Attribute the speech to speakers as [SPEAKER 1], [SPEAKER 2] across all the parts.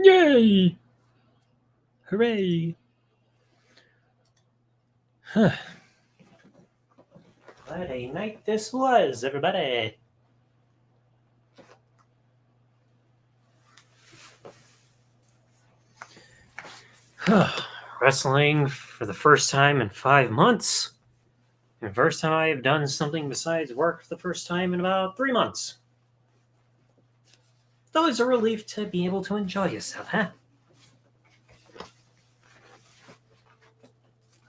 [SPEAKER 1] Yay! Hooray! What a night this was, everybody. Wrestling for the first time in 5 months. And the first time I've done something besides work for the first time in about 3 months. It's always a relief to be able to enjoy yourself, huh?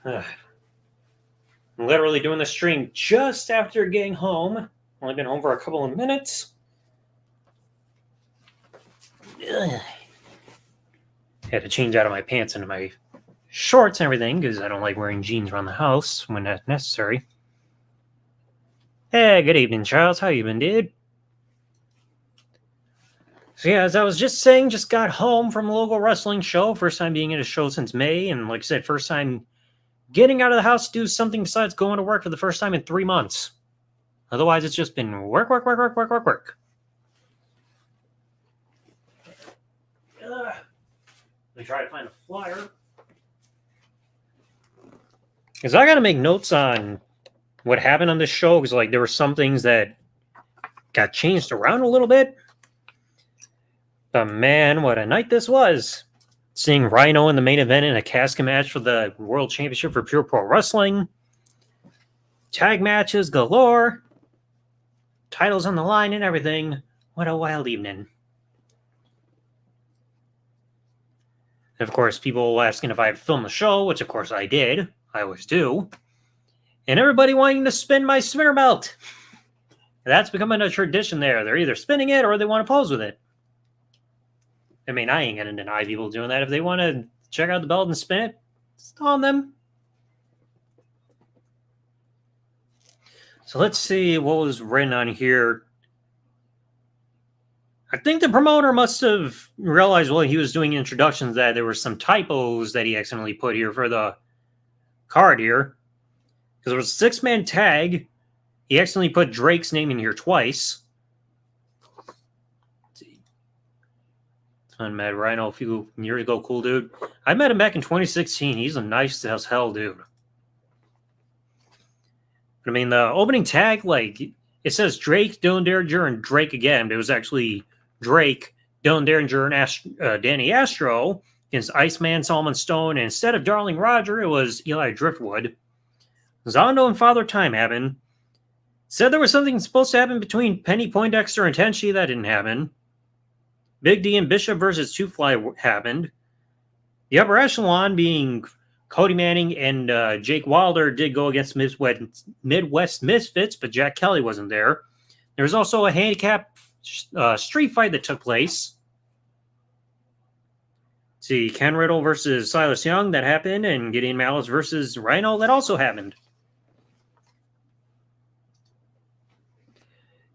[SPEAKER 1] I'm literally doing the stream just after getting home. Only been home for a couple of minutes. Had to change out of my pants into my shorts and everything because I don't like wearing jeans around the house when that's necessary. Hey, good evening, Charles. How you been, dude? So yeah, as I was just saying, just got home from a local wrestling show. First time being at a show since May, and like I said, first time getting out of the house to do something besides going to work for the first time in 3 months. Otherwise, it's just been work. Let me try to find a flyer. Because I got to make notes on what happened on this show, because like there were some things that got changed around a little bit. But man, what a night this was. Seeing Rhino in the main event in a casket match for the World Championship for Pure Pro Wrestling. Tag matches galore. Titles on the line and everything. What a wild evening. And of course, people asking if I filmed the show, which of course I did. I always do. And everybody wanting to spin my spinner belt. That's becoming a tradition there. They're either spinning it or they want to pose with it. I mean, I ain't going to deny people doing that. If they want to check out the belt and spin it, it's on them. So let's see what was written on here. I think the promoter must have realized while he was doing introductions that there were some typos that he accidentally put here for the card here. Because there was a 6-man tag. He accidentally put Drake's name in here twice. I met Rhino a few years ago. Cool dude. I met him back in 2016. He's a nice as hell dude. I mean, the opening tag, like, it says Drake, Dylan Derringer, and Drake again. But it was actually Drake, Dylan Derringer, and Danny Astro against Iceman, Solomon Stone. And instead of Darling Roger, it was Eli Driftwood. Zondo and Father Time happened. Said there was something supposed to happen between Penny Poindexter and Tenchi. That didn't happen. Big D and Bishop versus Two Fly happened. The upper echelon being Cody Manning and Jake Wilder did go against Midwest Misfits, but Jack Kelly wasn't there. There was also a handicap street fight that took place. Let's see, Ken Riddle versus Silas Young, that happened, and Gideon Malice versus Rhino, that also happened.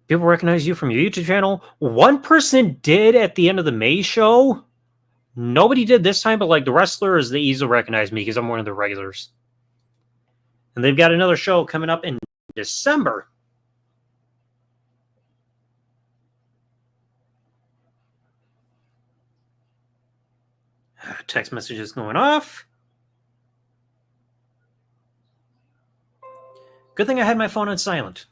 [SPEAKER 1] People recognize you from your YouTube channel. One person did at the end of the May show. Nobody did this time, but like the wrestlers, they easily recognize me because I'm one of the regulars. And they've got another show coming up in December. Text messages going off. Good thing I had my phone on silent.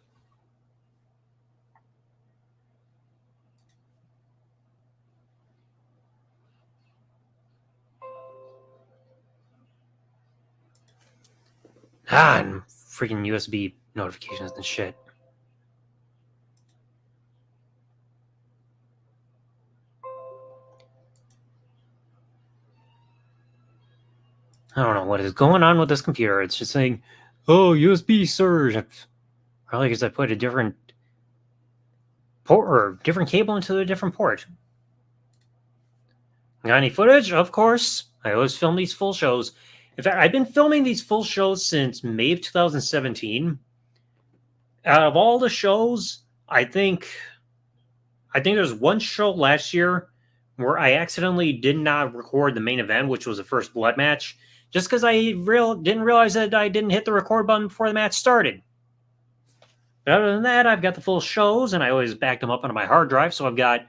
[SPEAKER 1] And freaking USB notifications and shit. I don't know what is going on with this computer. It's just saying, oh, USB surge. Probably because I put a different port or different cable into a different port. Got any footage? Of course. I always film these full shows. In fact, I've been filming these full shows since May of 2017. Out of all the shows, I think there's one show last year where I accidentally did not record the main event, which was the first blood match, just because I didn't realize that I didn't hit the record button before the match started. But other than that, I've got the full shows, and I always back them up onto my hard drive, so I've got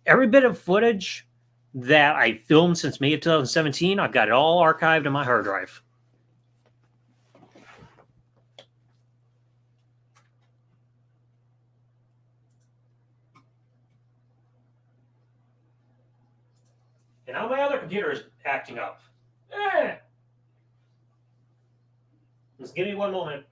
[SPEAKER 1] every bit of footage that I filmed since May of 2017. I've got it all archived on my hard drive. And now my other computer is acting up. Just give me one moment.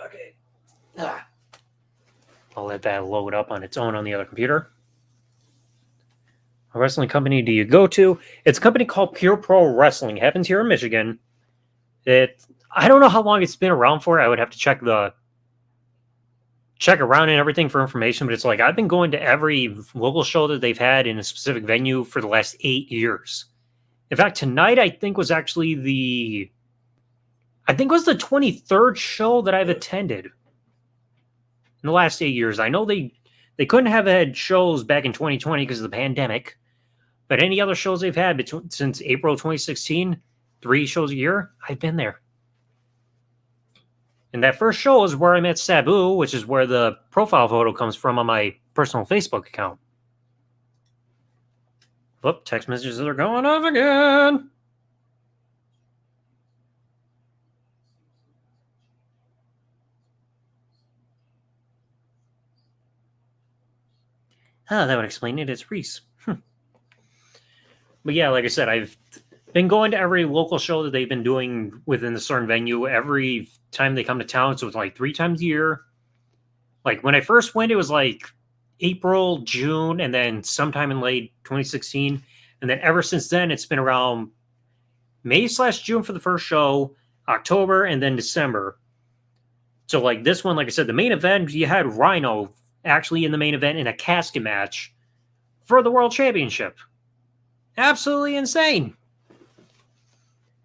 [SPEAKER 1] Okay. I'll let that load up on its own on the other computer. What wrestling company do you go to? It's a company called Pure Pro Wrestling. It happens here in Michigan. I don't know how long it's been around for. I would have to check around and everything for information, but it's like I've been going to every local show that they've had in a specific venue for the last 8 years. In fact, tonight I think was actually the 23rd show that I've attended in the last 8 years. I know they couldn't have had shows back in 2020 because of the pandemic, but any other shows they've had since April 2016, 3 shows a year, I've been there. And that first show is where I met Sabu, which is where the profile photo comes from on my personal Facebook account. Whoop, text messages are going off again. That would explain it. It's Reese. But yeah, like I said, I've been going to every local show that they've been doing within the certain venue every time they come to town. So it's like 3 times a year. Like when I first went, it was like April, June, and then sometime in late 2016. And then ever since then, it's been around May/June for the first show, October, and then December. So like this one, like I said, the main event, you had Rhino actually in the main event in a casket match for the World Championship. Absolutely insane.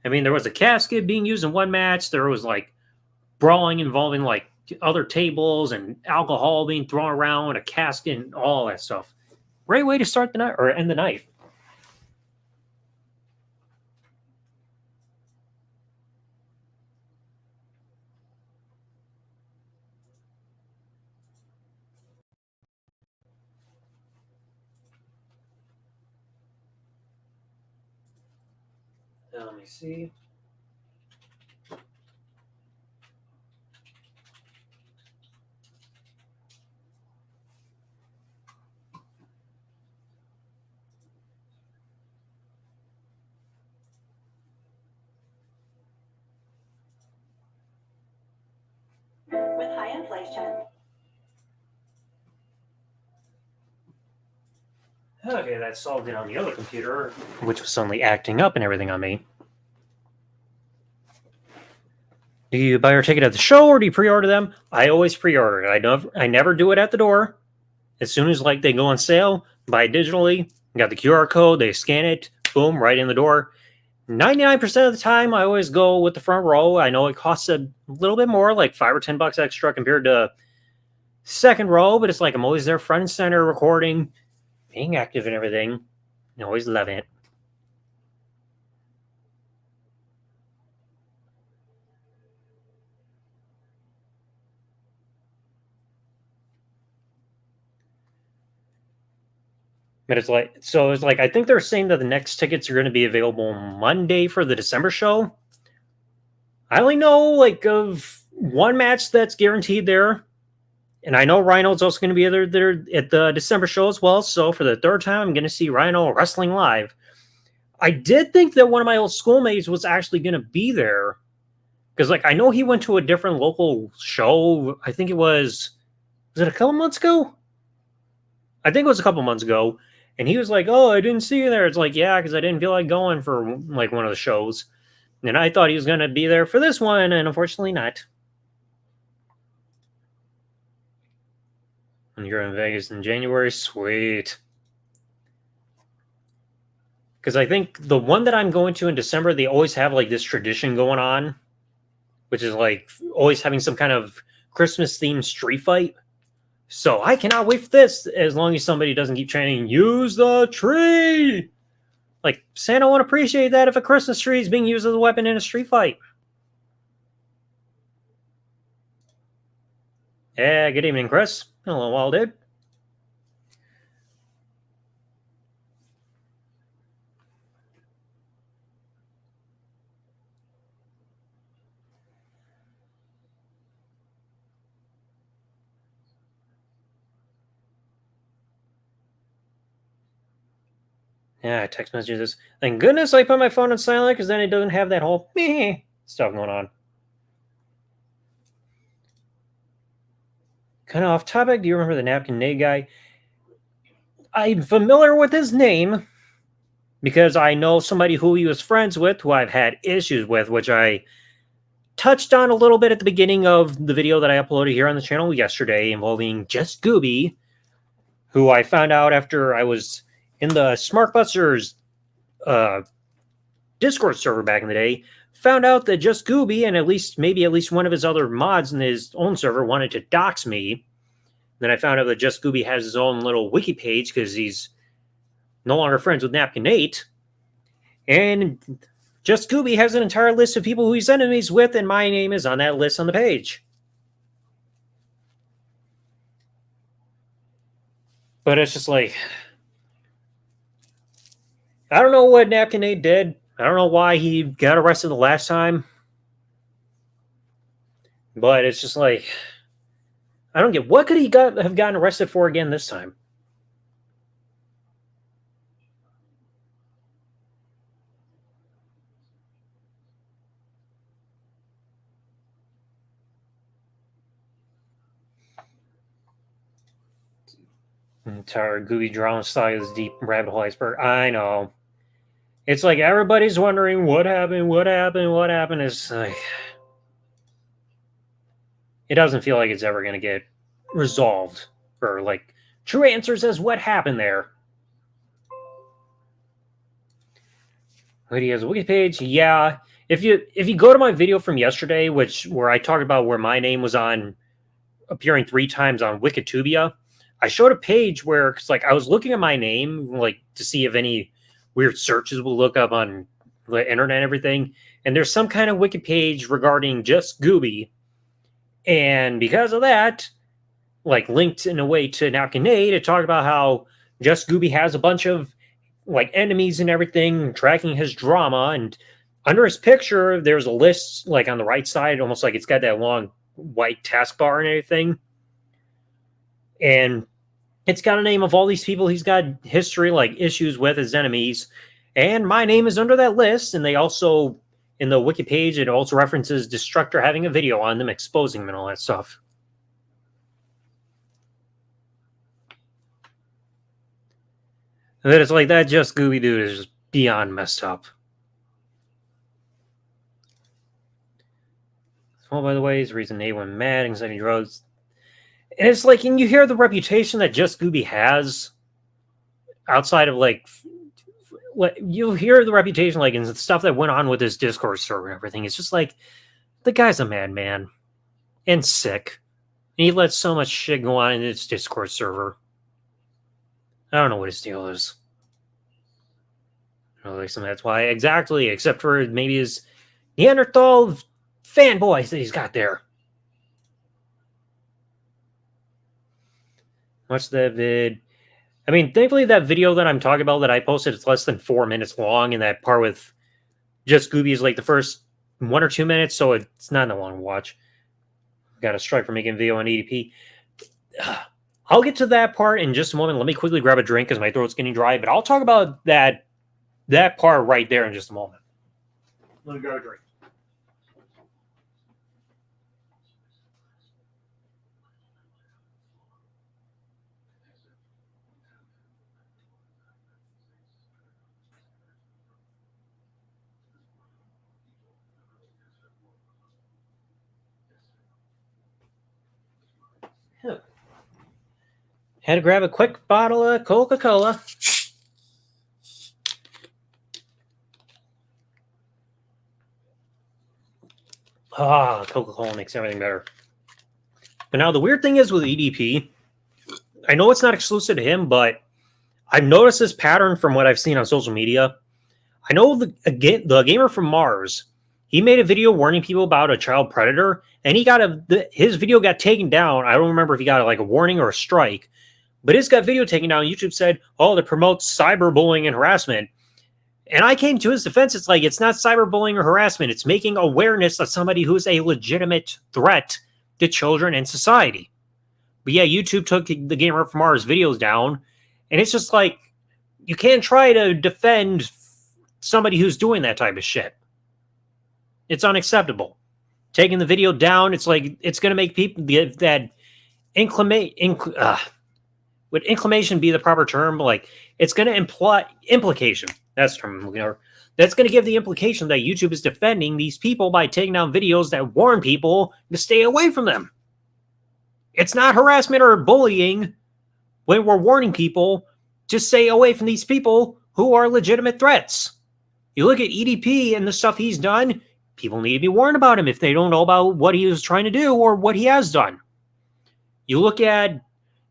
[SPEAKER 1] I mean, there was a casket being used in one match. There was like brawling involving like other tables and alcohol being thrown around, a casket, and all that stuff. Great way to start the night or end the night. Let me see.
[SPEAKER 2] With high inflation.
[SPEAKER 1] Okay, that solved it on the other computer, which was suddenly acting up and everything on me. Do you buy your ticket at the show or do you pre-order them? I always pre-order it. I never do it at the door. As soon as like they go on sale, buy it digitally. Got the QR code, they scan it, boom, right in the door. 99% of the time, I always go with the front row. I know it costs a little bit more, like $5 or $10 extra compared to second row, but it's like I'm always there front and center recording, being active and everything. I always love it. But it's like I think they're saying that the next tickets are going to be available Monday for the December show. I only know like of one match that's guaranteed there. And I know Rhino's also going to be there at the December show as well. So for the third time, I'm going to see Rhino wrestling live. I did think that one of my old schoolmates was actually going to be there. Because like I know he went to a different local show. I think was it a couple months ago? I think it was a couple months ago. And he was like, "Oh, I didn't see you there." It's like, yeah, because I didn't feel like going for like one of the shows. And I thought he was going to be there for this one, and unfortunately not. And you're in Vegas in January? Sweet. Because I think the one that I'm going to in December, they always have like this tradition going on, which is like always having some kind of Christmas-themed street fight. So I cannot wait for this as long as somebody doesn't keep chanting, "Use the tree!" Like, Santa won't appreciate that if a Christmas tree is being used as a weapon in a street fight. Yeah, good evening, Chris. Hello, well, dude. Yeah, text messages. Thank goodness I put my phone on silent because then it doesn't have that whole meh stuff going on. Kind of off topic. Do you remember the Napkin Nate guy? I'm familiar with his name because I know somebody who he was friends with, who I've had issues with, which I touched on a little bit at the beginning of the video that I uploaded here on the channel yesterday involving Just Gooby, who I found out after I was in the SmartBusters Discord server back in the day, found out that Just Gooby and at least one of his other mods in his own server wanted to dox me. Then I found out that Just Gooby has his own little wiki page because he's no longer friends with Napkin Nate. And Just Gooby has an entire list of people who he's enemies with, and my name is on that list on the page. But it's just like, I don't know what Napkin Nate did. I don't know why he got arrested the last time. But it's just like, I don't get, what could he have gotten arrested for again this time? Entire Gooby drama style is deep rabbit hole iceberg. I know. It's like everybody's wondering what happened. It's like, it doesn't feel like it's ever going to get resolved, or like true answers as what happened there. Wait, he has a wiki page. Yeah, if you go to my video from yesterday, where I talked about where my name was on appearing 3 times on Wikitubia, I showed a page where, cause like I was looking at my name like to see if any weird searches will look up on the internet and everything, and there's some kind of wiki page regarding Just Gooby, and because of that, like linked in a way to Napkin Nate, it talked about how Just Gooby has a bunch of like enemies and everything tracking his drama, and under his picture there's a list like on the right side, almost like it's got that long white taskbar and everything, and it's got a name of all these people he's got history like issues with as enemies, and my name is under that list. And they also, in the wiki page, it also references Destructor having a video on them exposing them and all that stuff. And then it's like, that Just Gooby dude is just beyond messed up. Oh, by the way, is the reason Nate went mad, anxiety drugs. And it's like, and you hear the reputation that Just Gooby has outside of like, you hear the reputation like in the stuff that went on with his Discord server and everything. It's just like, the guy's a madman and sick. And he lets so much shit go on in his Discord server. I don't know what his deal is. That's why, exactly, except for maybe his Neanderthal fanboys that he's got there. Watch that vid. I mean, thankfully, that video that I'm talking about that I posted, it's less than 4 minutes long, and that part with Just Gooby is like the first 1 or 2 minutes, so it's not that long to watch. Got a strike for making a video on EDP. I'll get to that part in just a moment. Let me quickly grab a drink because my throat's getting dry, but I'll talk about that part right there in just a moment. Let me grab a drink. Had to grab a quick bottle of Coca-Cola. Coca-Cola makes everything better. But now the weird thing is with EDP, I know it's not exclusive to him, but I've noticed this pattern from what I've seen on social media. I know the gamer from Mars. He made a video warning people about a child predator, and his video got taken down. I don't remember if he got like a warning or a strike, but his got video taken down. YouTube said, "Oh, that promotes cyberbullying and harassment." And I came to his defense. It's like, it's not cyberbullying or harassment. It's making awareness of somebody who is a legitimate threat to children and society. But yeah, YouTube took the gamer from Mars videos down, and it's just like, you can't try to defend somebody who's doing that type of shit. It's unacceptable. Taking the video down, it's like, it's going to make people that would inclination be the proper term? Like, it's going to imply implication. That's the term I'm looking for. That's going to give the implication that YouTube is defending these people by taking down videos that warn people to stay away from them. It's not harassment or bullying when we're warning people to stay away from these people who are legitimate threats. You look at EDP and the stuff he's done, people need to be warned about him if they don't know about what he was trying to do or what he has done. You look at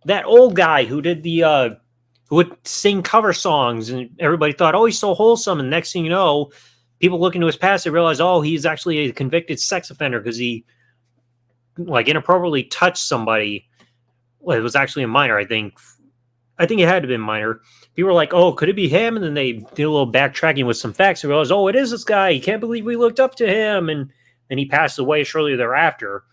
[SPEAKER 1] that old guy who did who would sing cover songs, and everybody thought, oh, he's so wholesome. And next thing you know, people look into his past, they realize, oh, he's actually a convicted sex offender because he like inappropriately touched somebody. Well, it was actually a minor, I think. I think it had to have been minor. People were like, oh, could it be him? And then they did a little backtracking with some facts and realized, oh, it is this guy. He can't believe we looked up to him. And then he passed away shortly thereafter.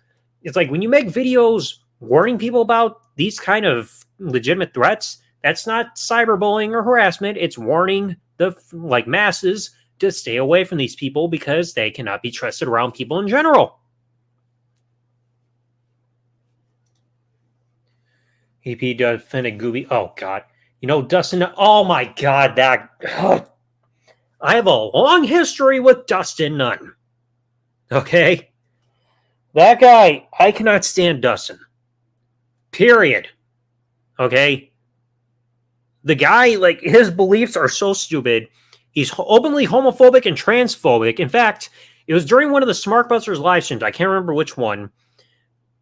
[SPEAKER 1] It's like, when you make videos warning people about these kind of legitimate threats, that's not cyberbullying or harassment. It's warning the masses to stay away from these people because they cannot be trusted around people in general. EP defended Gooby. Oh, God. You know, Dustin. Oh, my God. I have a long history with Dustin Nunn. Okay? That guy, I cannot stand Dustin. Period. Okay? The guy, like, his beliefs are so stupid. He's openly homophobic and transphobic. In fact, it was during one of the SmarkBusters live streams. I can't remember which one.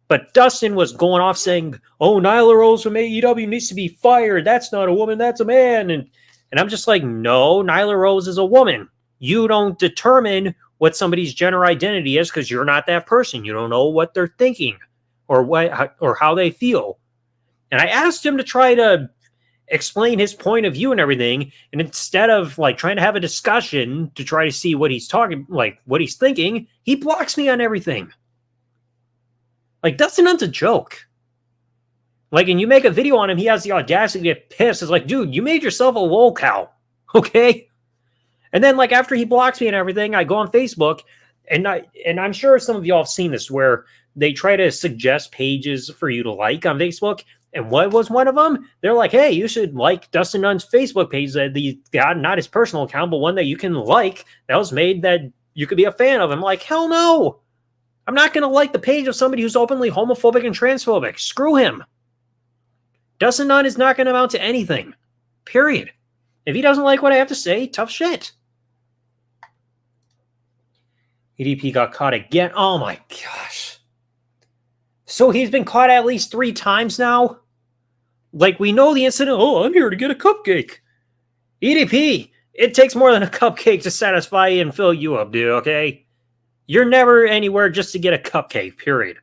[SPEAKER 1] But Dustin was going off saying, oh, Nyla Rose from AEW needs to be fired. That's not a woman, that's a man. And I'm just like, no, Nyla Rose is a woman. You don't determine what somebody's gender identity is because you're not that person. You don't know what they're thinking or how they feel. And I asked him to try to explain his point of view and everything. And instead of like trying to have a discussion to try to see what he's talking, like what he's thinking, he blocks me on everything. Like, Dustin Nunn's a joke. Like, and you make a video on him, he has the audacity to get pissed. It's like, dude, you made yourself a lol cow, okay? And then, like, after he blocks me and everything, I go on Facebook, and I'm sure some of y'all have seen this, where they try to suggest pages for you to like on Facebook. And what was one of them? They're like, hey, you should like Dustin Nunn's Facebook page, not his personal account, but one that you can like, that was made that you could be a fan of. I'm like, hell no. I'm not going to like the page of somebody who's openly homophobic and transphobic. Screw him. Dustin Nunn is not going to amount to anything. Period. If he doesn't like what I have to say, tough shit. EDP got caught again. Oh my gosh. So he's been caught at least 3 times now? Like, we know the incident. Oh, I'm here to get a cupcake. EDP, it takes more than a cupcake to satisfy and fill you up, dude, okay? You're never anywhere just to get a cupcake, period.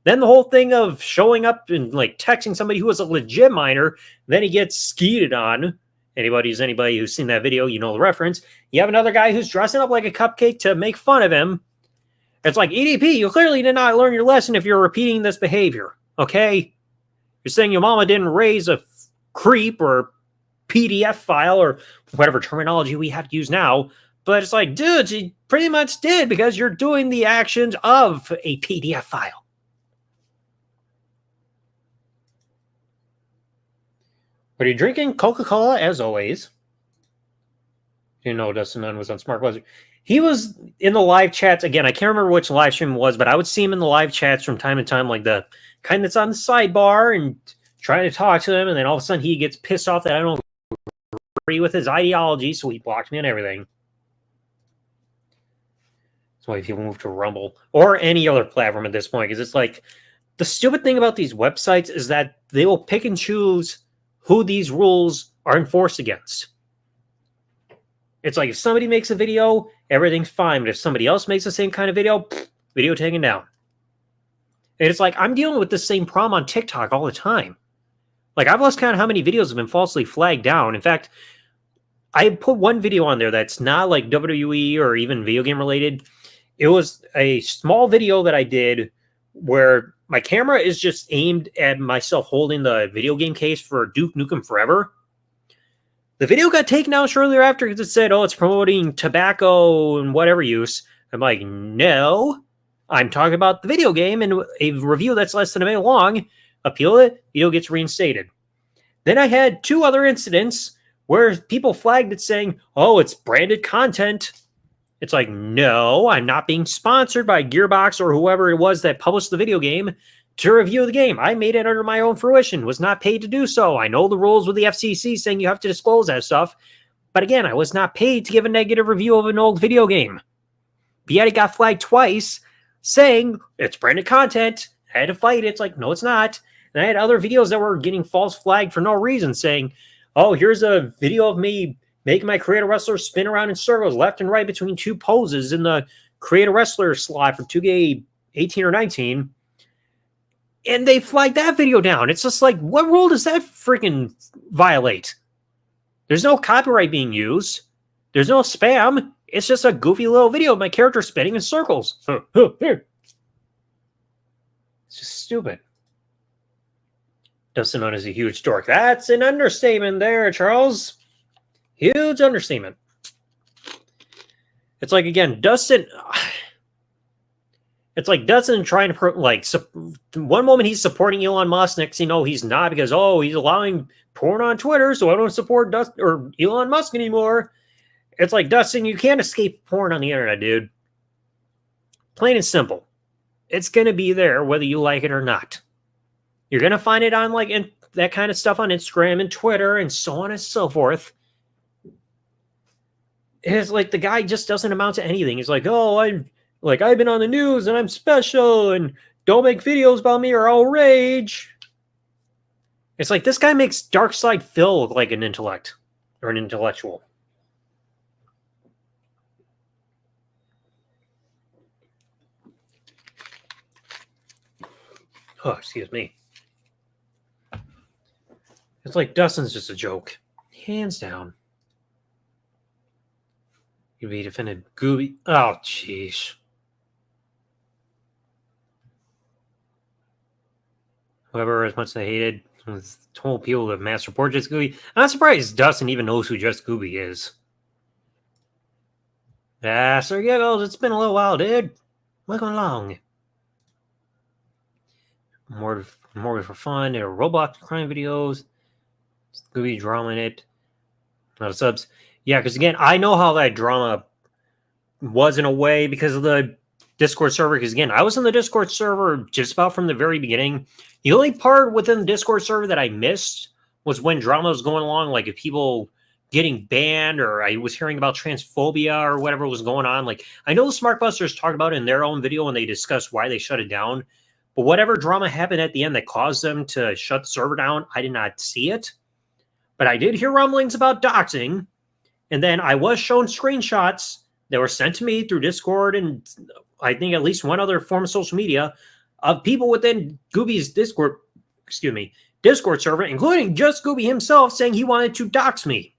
[SPEAKER 1] Then the whole thing of showing up and like texting somebody who was a legit minor, then he gets skeeted on. Anybody who's seen that video, you know the reference. You have another guy who's dressing up like a cupcake to make fun of him. It's like, EDP, you clearly did not learn your lesson if you're repeating this behavior, okay? You're saying your mama didn't raise a creep or PDF file or whatever terminology we have to use now. But it's like, dude, she pretty much did because you're doing the actions of a PDF file. What are you drinking? Coca-Cola, as always. You know, Dustin Nunn was on SmarkBusters. He was in the live chats. Again, I can't remember which live stream it was, but I would see him in the live chats from time to time, like the kind that's on the sidebar and trying to talk to him. And then all of a sudden he gets pissed off that I don't agree with his ideology, so he blocked me on everything. Why people move to Rumble or any other platform at this point, because it's like, the stupid thing about these websites is that they will pick and choose who these rules are enforced against. It's like if somebody makes a video, everything's fine. But if somebody else makes the same kind of video, video taken down. And it's like I'm dealing with the same problem on TikTok all the time. Like I've lost count of how many videos have been falsely flagged down. In fact, I put one video on there that's not like WWE or even video game related. It was a small video that I did where my camera is just aimed at myself holding the video game case for Duke Nukem Forever. The video got taken down shortly thereafter because it said, oh, it's promoting tobacco and whatever use. I'm like, no, I'm talking about the video game and a review that's less than a minute long. Appeal it, video gets reinstated. Then I had two other incidents where people flagged it saying, oh, it's branded content. It's like, no, I'm not being sponsored by Gearbox or whoever it was that published the video game to review the game. I made it under my own fruition, was not paid to do so. I know the rules with the FCC saying you have to disclose that stuff. But again, I was not paid to give a negative review of an old video game. But yet it got flagged twice saying it's branded content. I had to fight it. It's like, no, it's not. And I had other videos that were getting false flagged for no reason saying, oh, here's a video of me making my Creator Wrestler spin around in circles left and right between two poses in the Creator Wrestler slot for 2K18 or 19. And they flagged that video down. It's just like, what rule does that freaking violate? There's no copyright being used. There's no spam. It's just a goofy little video of my character spinning in circles. It's just stupid. Dustin known as a huge dork. That's an understatement there, Charles. Huge understatement. It's like, again, Dustin... It's like Dustin trying to, one moment he's supporting Elon Musk, next you know he's not because, oh, he's allowing porn on Twitter, so I don't support Dustin or Elon Musk anymore. It's like, Dustin, you can't escape porn on the internet, dude. Plain and simple. It's going to be there whether you like it or not. You're going to find it on, that kind of stuff on Instagram and Twitter and so on and so forth. It's like the guy just doesn't amount to anything. He's like, oh, I've been on the news and I'm special and don't make videos about me or I'll rage. It's like this guy makes Darkside Phil look like an intellect or an intellectual. Oh, excuse me. It's like Dustin's just a joke. Hands down. You'd be defended Gooby. Oh, jeez. Whoever, as much as I hated, told people to mass report Just Gooby. I'm not surprised Dustin even knows who Just Gooby is. Sir Giggles, it's been a little while, dude. Welcome along. More for fun. There are Roblox crime videos. Gooby drama in it. A lot of subs. Yeah, because again, I know how that drama was in a way because of the Discord server. Because again, I was in the Discord server just about from the very beginning. The only part within the Discord server that I missed was when drama was going along, like if people getting banned or I was hearing about transphobia or whatever was going on. Like I know the Smartbusters talked about it in their own video when they discussed why they shut it down. But whatever drama happened at the end that caused them to shut the server down, I did not see it. But I did hear rumblings about doxing. And then I was shown screenshots that were sent to me through Discord and I think at least one other form of social media of people within Gooby's Discord server, including Just Gooby himself, saying he wanted to dox me.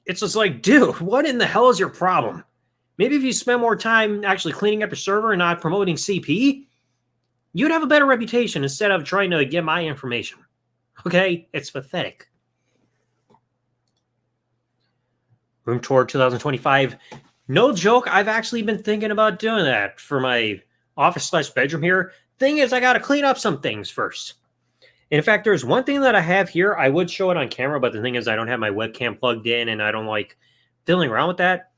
[SPEAKER 1] It's just like, dude, what in the hell is your problem? Maybe if you spend more time actually cleaning up your server and not promoting CP, you'd have a better reputation instead of trying to get my information. Okay? It's pathetic. Room tour 2025. No joke, I've actually been thinking about doing that for my office/bedroom here. Thing is, I got to clean up some things first. In fact, there's one thing that I have here. I would show it on camera, but the thing is, I don't have my webcam plugged in, and I don't like fiddling around with that.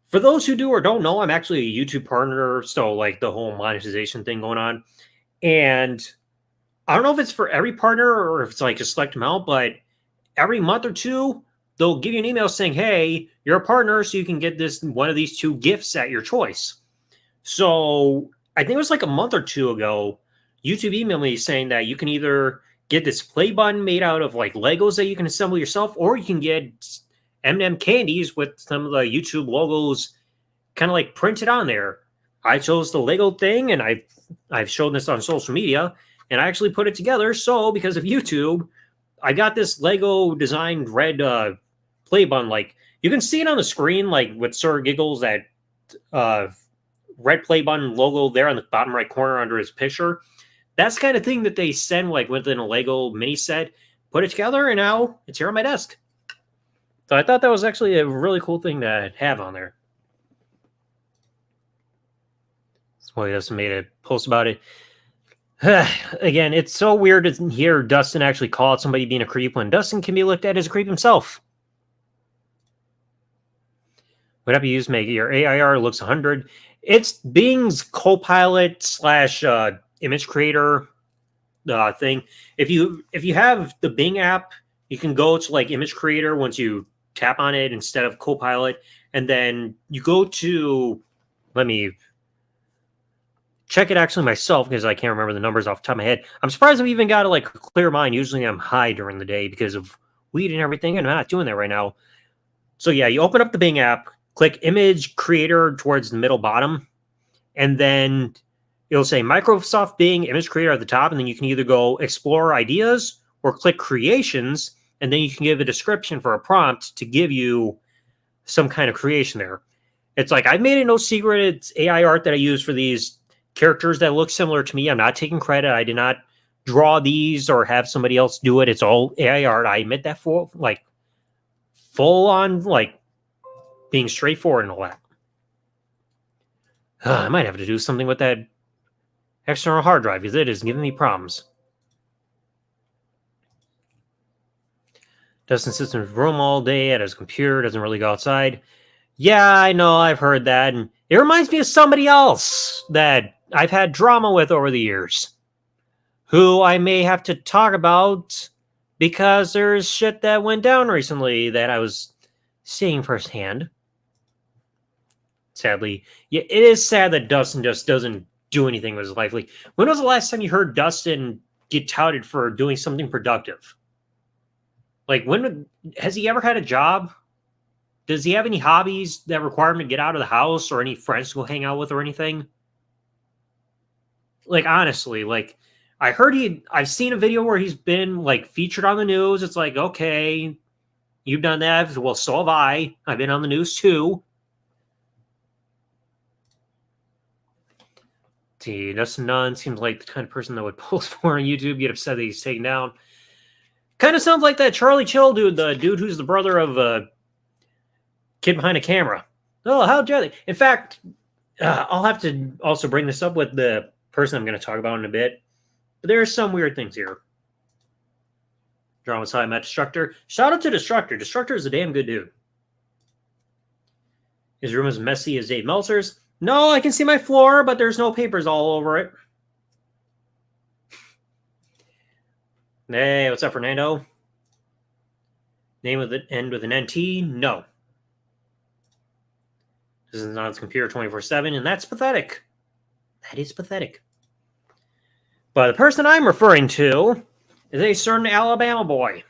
[SPEAKER 1] For those who do or don't know, I'm actually a YouTube partner, so like the whole monetization thing going on. And I don't know if it's for every partner or if it's like a select amount, but every month or two, they'll give you an email saying, hey, you're a partner, so you can get one of these two gifts at your choice. So I think it was like a month or two ago, YouTube emailed me saying that you can either get this play button made out of like Legos that you can assemble yourself, or you can get M&M candies with some of the YouTube logos kind of like printed on there. I chose the Lego thing, and I've shown this on social media, and I actually put it together. So because of YouTube, I got this Lego designed red play button. Like you can see it on the screen, like with Sir Giggles, that red play button logo there on the bottom right corner under his picture. That's the kind of thing that they send like within a Lego mini set. Put it together, and now it's here on my desk. So I thought that was actually a really cool thing to have on there. That's why Dustin made a post about it. Again, it's so weird to hear Dustin actually call out somebody being a creep when Dustin can be looked at as a creep himself. What app you use to make your AIR looks 100? It's Bing's Copilot / image creator thing. If you have the Bing app, you can go to like image creator once you tap on it instead of Copilot, and then you go to, let me check it actually myself because I can't remember the numbers off the top of my head. I'm surprised I've even got a like clear mind. Usually I'm high during the day because of weed and everything, and I'm not doing that right now. So yeah, you open up the Bing app, click image creator towards the middle bottom, and then it'll say Microsoft Bing image creator at the top, and then you can either go explore ideas or click creations, and then you can give a description for a prompt to give you some kind of creation there. It's like, I've made it no secret, it's AI art that I use for these characters that look similar to me. I'm not taking credit. I did not draw these or have somebody else do it. It's all AI art. I admit that full on, like, being straightforward and all that. I might have to do something with that external hard drive because it is giving me problems. Dustin sits in his room all day at his computer, doesn't really go outside. Yeah, I know, I've heard that. And it reminds me of somebody else that I've had drama with over the years, who I may have to talk about because there's shit that went down recently that I was seeing firsthand. Sadly. Yeah, it is sad that Dustin just doesn't do anything with his life. Like, when was the last time you heard Dustin get touted for doing something productive? Like, when has he ever had a job? Does he have any hobbies that require him to get out of the house or any friends to go hang out with or anything? Like, honestly, like, I've seen a video where he's been, like, featured on the news. It's like, okay, you've done that. Well, so have I. I've been on the news too. See, Dustin Nunn seems like the kind of person that would post more on YouTube, get upset that he's taken down. Kind of sounds like that Charlie Chill dude, the dude who's the brother of Kid Behind a Camera. Oh, how jelly. In fact, I'll have to also bring this up with the person I'm going to talk about in a bit. But there are some weird things here. Drama's how I met Destructor. Shout out to Destructor. Destructor is a damn good dude. His room is messy as Dave Meltzer's. No, I can see my floor, but there's no papers all over it. Hey, what's up, Fernando? Name of the end with an NT? No. This is on his computer 24/7, and that's pathetic. That is pathetic. But the person I'm referring to is a certain Alabama boy.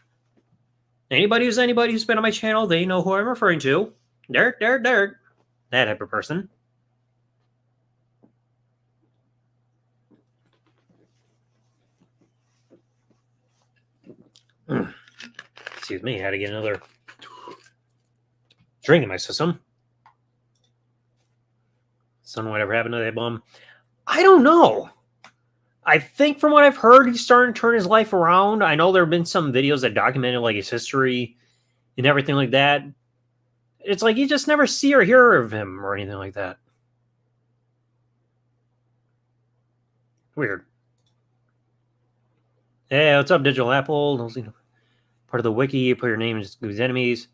[SPEAKER 1] Anybody who's been on my channel, they know who I'm referring to. Derek. That type of person. Excuse me, I had to get another drink in my system. Son, whatever happened to that bum? I don't know. I think from what I've heard, he's starting to turn his life around. I know there have been some videos that documented like his history and everything like that. It's like you just never see or hear of him or anything like that. Weird. Hey, what's up, Digital Apple? Part of the wiki, put your name in Goo's enemies.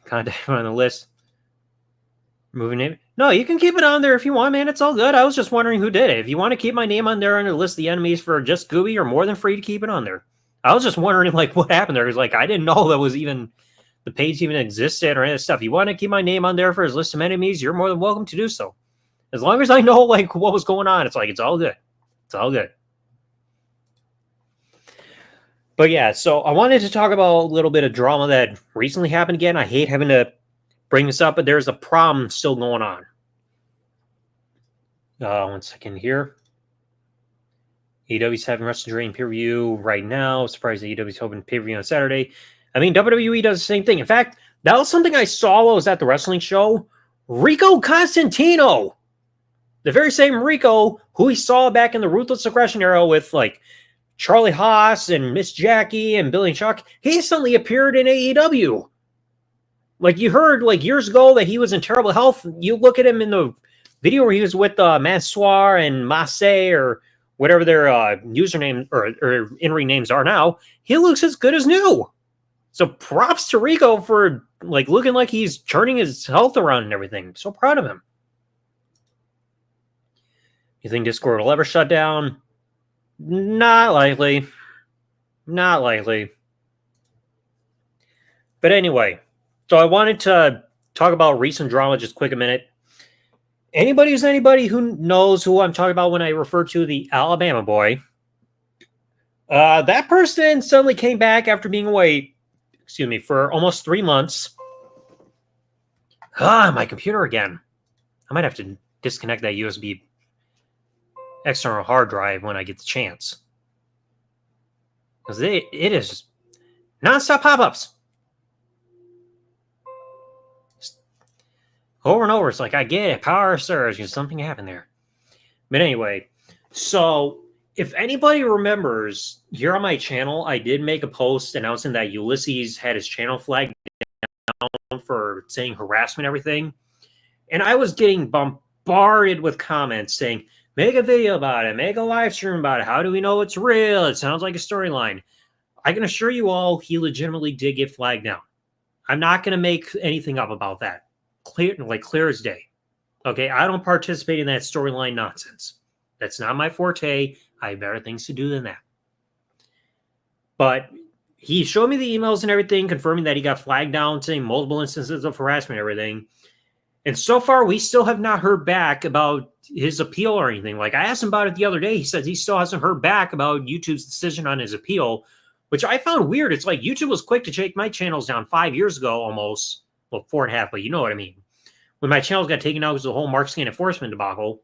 [SPEAKER 1] Contact on the list. Moving name. No, you can keep it on there if you want, man. It's all good. I was just wondering who did it. If you want to keep my name on there on the list of the enemies for just Gooby, you're more than free to keep it on there. I was just wondering, like, what happened there. Because, like, I didn't know that was even the page even existed or any of that stuff. If you want to keep my name on there for his list of enemies, you're more than welcome to do so. As long as I know, like, what was going on, it's like, it's all good. It's all good. But yeah, so I wanted to talk about a little bit of drama that recently happened again. I hate having to bring this up, but there's a problem still going on. 1 second here. AEW's having Wrestling Dream pay-per-view right now. Surprised that AEW's hoping pay-per-view on Saturday. I mean, WWE does the same thing. In fact, that was something I saw while I was at the wrestling show. Rico Constantino, the very same Rico who we saw back in the Ruthless Aggression era with like Charlie Haas and Miss Jackie and Billy and Chuck, he suddenly appeared in AEW. Like you heard like years ago that he was in terrible health. You look at him in the video where he was with Mansoor and Massey or whatever their username or in-ring names are now. He looks as good as new. So props to Rico for like looking like he's turning his health around and everything. So proud of him. You think Discord will ever shut down? Not likely. Not likely. But anyway, so I wanted to talk about recent drama just quick a minute. Anybody who knows who I'm talking about when I refer to the Alabama boy, that person suddenly came back after being away, for almost 3 months. My computer again. I might have to disconnect that USB external hard drive when I get the chance. Because it is nonstop pop-ups. Over and over, it's like, I get it, power surge, something happened there. But anyway, so if anybody remembers, here on my channel, I did make a post announcing that Ulysses had his channel flagged down for saying harassment and everything. And I was getting bombarded with comments saying, make a video about it, make a live stream about it, how do we know it's real? It sounds like a storyline. I can assure you all, he legitimately did get flagged down. I'm not going to make anything up about that. Clear as day. Okay, I don't participate in that storyline nonsense. That's not my forte. I have better things to do than that. But he showed me the emails and everything, confirming that he got flagged down, saying multiple instances of harassment and everything. And so far, we still have not heard back about his appeal or anything. Like, I asked him about it the other day. He says he still hasn't heard back about YouTube's decision on his appeal, which I found weird. It's like YouTube was quick to take my channels down 5 years ago almost. Well, 4.5, but you know what I mean. When my channels got taken out because of the whole Mark Scan enforcement debacle.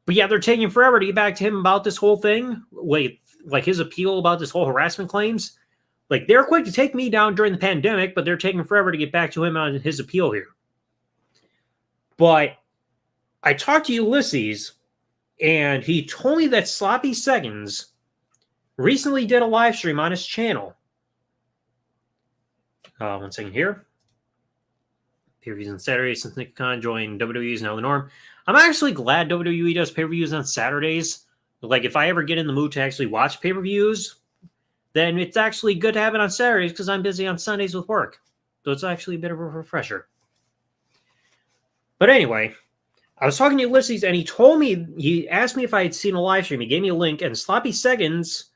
[SPEAKER 1] But yeah, they're taking forever to get back to him about this whole thing. Wait, like his appeal about this whole harassment claims. Like, they're quick to take me down during the pandemic, but they're taking forever to get back to him on his appeal here. But I talked to Ulysses, and he told me that Sloppy Seconds recently did a live stream on his channel. 1 second here. Pay-per-views on Saturday since Nick Khan joined WWE is now the norm. I'm actually glad WWE does pay-per-views on Saturdays. Like, if I ever get in the mood to actually watch pay-per-views, then it's actually good to have it on Saturdays because I'm busy on Sundays with work. So it's actually a bit of a refresher. But anyway, I was talking to Ulysses, and he asked me if I had seen a live stream. He gave me a link, and Sloppy Seconds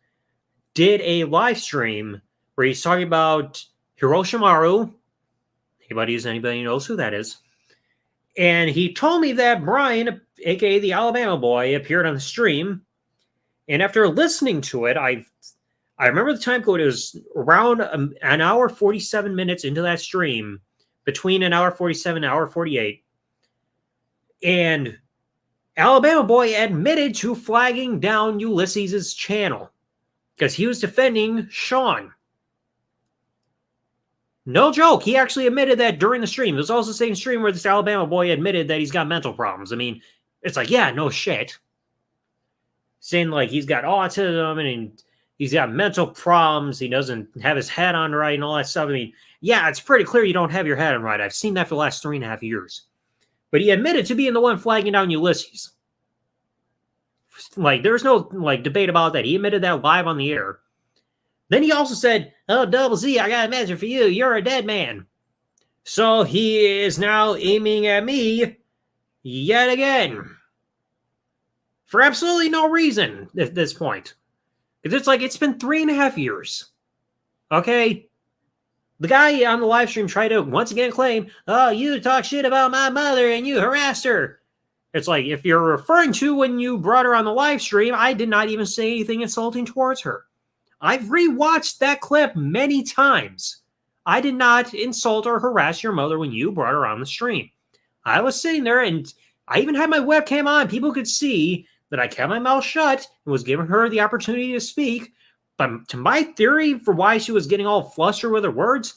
[SPEAKER 1] did a live stream where he's talking about Hiroshimaru. Anybody knows who that is. And he told me that Brian, a.k.a. the Alabama boy, appeared on the stream. And after listening to it, I remember the time code. It was around an hour 47 minutes into that stream, between an hour 47 and an hour 48. And Alabama boy admitted to flagging down Ulysses' channel because he was defending Sean. No joke. He actually admitted that during the stream. It was also the same stream where this Alabama boy admitted that he's got mental problems. I mean, it's like, yeah, no shit. Saying like he's got autism and he's got mental problems. He doesn't have his head on right and all that stuff. I mean, yeah, it's pretty clear you don't have your head on right. I've seen that for the last 3.5 years. But he admitted to being the one flagging down Ulysses. Like, there's no like debate about that. He admitted that live on the air. Then he also said, oh, Double Z, I got a message for you. You're a dead man. So he is now aiming at me yet again. For absolutely no reason at this point. Because it's like, it's been 3.5 years. Okay? The guy on the live stream tried to once again claim, oh, you talk shit about my mother and you harassed her. It's like, if you're referring to when you brought her on the live stream, I did not even say anything insulting towards her. I've rewatched that clip many times. I did not insult or harass your mother when you brought her on the stream. I was sitting there and I even had my webcam on. People could see that I kept my mouth shut and was giving her the opportunity to speak. But to my theory for why she was getting all flustered with her words,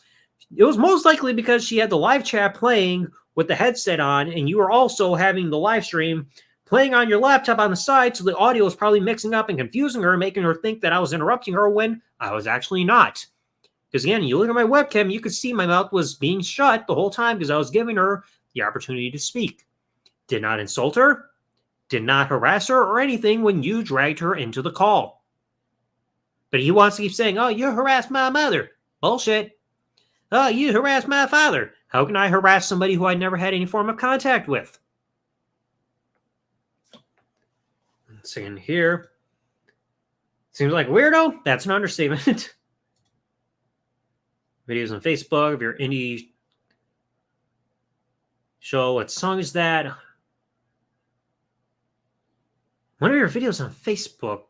[SPEAKER 1] it was most likely because she had the live chat playing with the headset on, and you were also having the live stream playing on your laptop on the side, so the audio was probably mixing up and confusing her, making her think that I was interrupting her when I was actually not. Because again, you look at my webcam, you could see my mouth was being shut the whole time because I was giving her the opportunity to speak. Did not insult her, did not harass her or anything when you dragged her into the call. But he wants to keep saying, oh, you harassed my mother. Bullshit. Oh, you harassed my father. How can I harass somebody who I never had any form of contact with? Saying here. Seems like a weirdo. That's an understatement. Videos on Facebook of your indie show. What song is that? One of your videos on Facebook.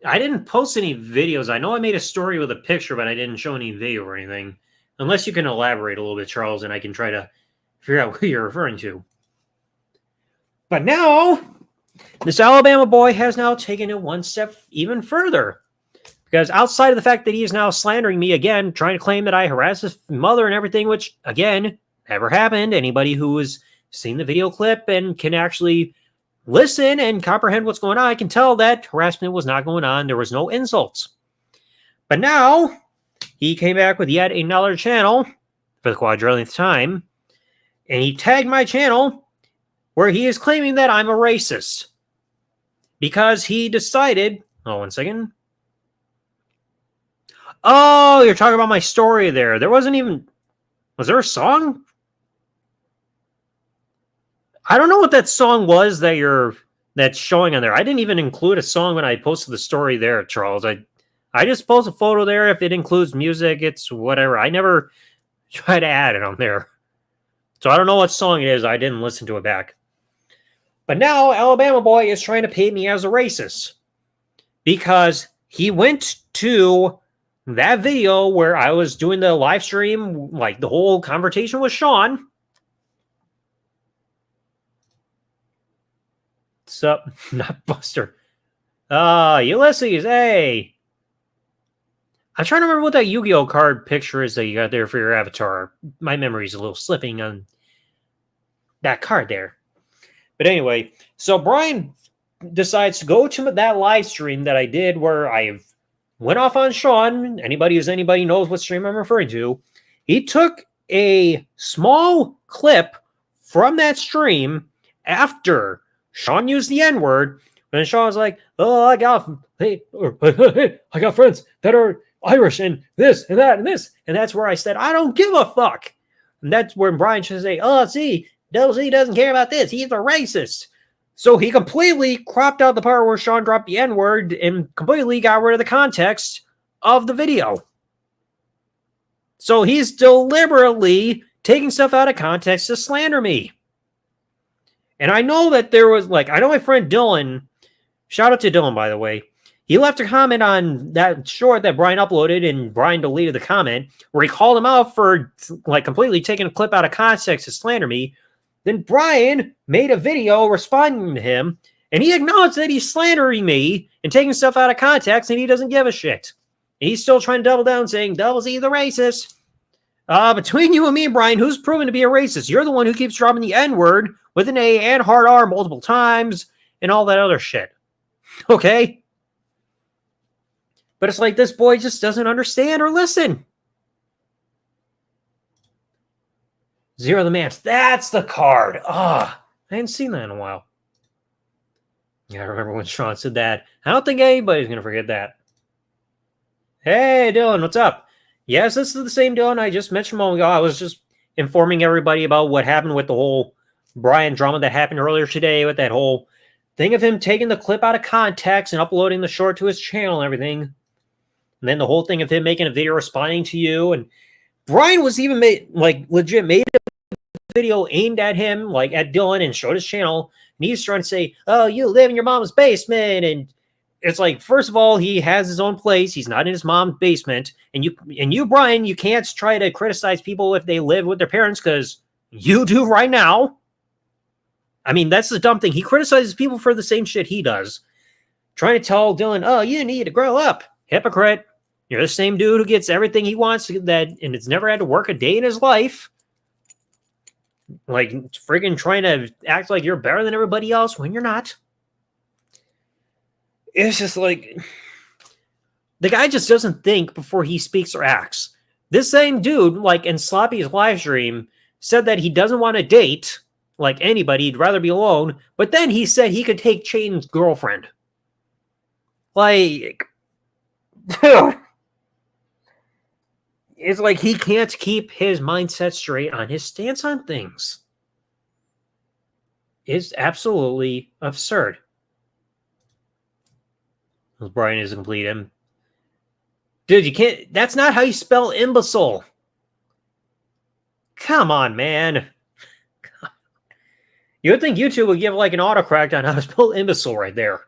[SPEAKER 1] I didn't post any videos. I know I made a story with a picture, but I didn't show any video or anything. Unless you can elaborate a little bit, Charles, and I can try to figure out who you're referring to. But now, this Alabama boy has now taken it one step even further. Because outside of the fact that he is now slandering me again, trying to claim that I harassed his mother and everything, which, again, never happened. Anybody who has seen the video clip and can actually listen and comprehend what's going on, I can tell that harassment was not going on. There was no insults. But now, he came back with yet another channel for the quadrillionth time, and he tagged my channel where he is claiming that I'm a racist. Because he decided... Oh, 1 second. Oh, you're talking about my story there. There wasn't even... Was there a song? I don't know what that song was that's showing on there. I didn't even include a song when I posted the story there, Charles. I just post a photo there. If it includes music, it's whatever. I never try to add it on there. So I don't know what song it is. I didn't listen to it back. But now Alabama boy is trying to paint me as a racist. Because he went to that video where I was doing the live stream, like the whole conversation with Sean. What's up? Not Buster. Ulysses, hey. I'm trying to remember what that Yu-Gi-Oh card picture is that you got there for your avatar. My memory's a little slipping on that card there. But anyway, so Brian decides to go to that live stream that I did where I went off on Sean. Anybody knows what stream I'm referring to. He took a small clip from that stream after Sean used the N-word. And Sean was like, oh, I got friends that are Irish and this and that and this. And that's where I said, I don't give a fuck. And that's where Brian should say, oh, see, Double Z doesn't care about this. He's a racist. So he completely cropped out the part where Sean dropped the N-word and completely got rid of the context of the video. So he's deliberately taking stuff out of context to slander me. And I know that there was, I know my friend Dylan, shout out to Dylan, by the way, he left a comment on that short that Brian uploaded, and Brian deleted the comment, where he called him out for, completely taking a clip out of context to slander me. Then Brian made a video responding to him, and he acknowledged that he's slandering me and taking stuff out of context, and he doesn't give a shit. And he's still trying to double down, saying, Double Z the racist. Between you and me, Brian, who's proven to be a racist? You're the one who keeps dropping the N-word with an A and hard R multiple times and all that other shit. Okay? But it's like this boy just doesn't understand or listen. Zero the Match. That's the card. I hadn't seen that in a while. Yeah, I remember when Sean said that. I don't think anybody's going to forget that. Hey, Dylan, what's up? Yes, this is the same Dylan I just mentioned a moment ago. I was just informing everybody about what happened with the whole Brian drama that happened earlier today with that whole thing of him taking the clip out of context and uploading the short to his channel and everything. And then the whole thing of him making a video responding to you. And Brian was even legit made a video aimed at him, at Dylan, and showed his channel. And he's trying to say, oh, you live in your mom's basement and It's like, first of all, he has his own place. He's not in his mom's basement. And you, Brian, you can't try to criticize people if they live with their parents, because you do right now. I mean, that's the dumb thing. He criticizes people for the same shit he does. Trying to tell Dylan, oh, you need to grow up. Hypocrite. You're the same dude who gets everything he wants and it's never had to work a day in his life. Like, friggin' trying to act like you're better than everybody else when you're not. It's just like, the guy just doesn't think before he speaks or acts. This same dude, like in Sloppy's live stream, said that he doesn't want to date like anybody, he'd rather be alone, but then he said he could take Chain's girlfriend. Like, dude. It's like he can't keep his mindset straight on his stance on things. It's absolutely absurd. Brian is a complete him. Dude, you can't. That's not how you spell imbecile. Come on, man. You would think YouTube would give like an autocorrect on how to spell imbecile right there.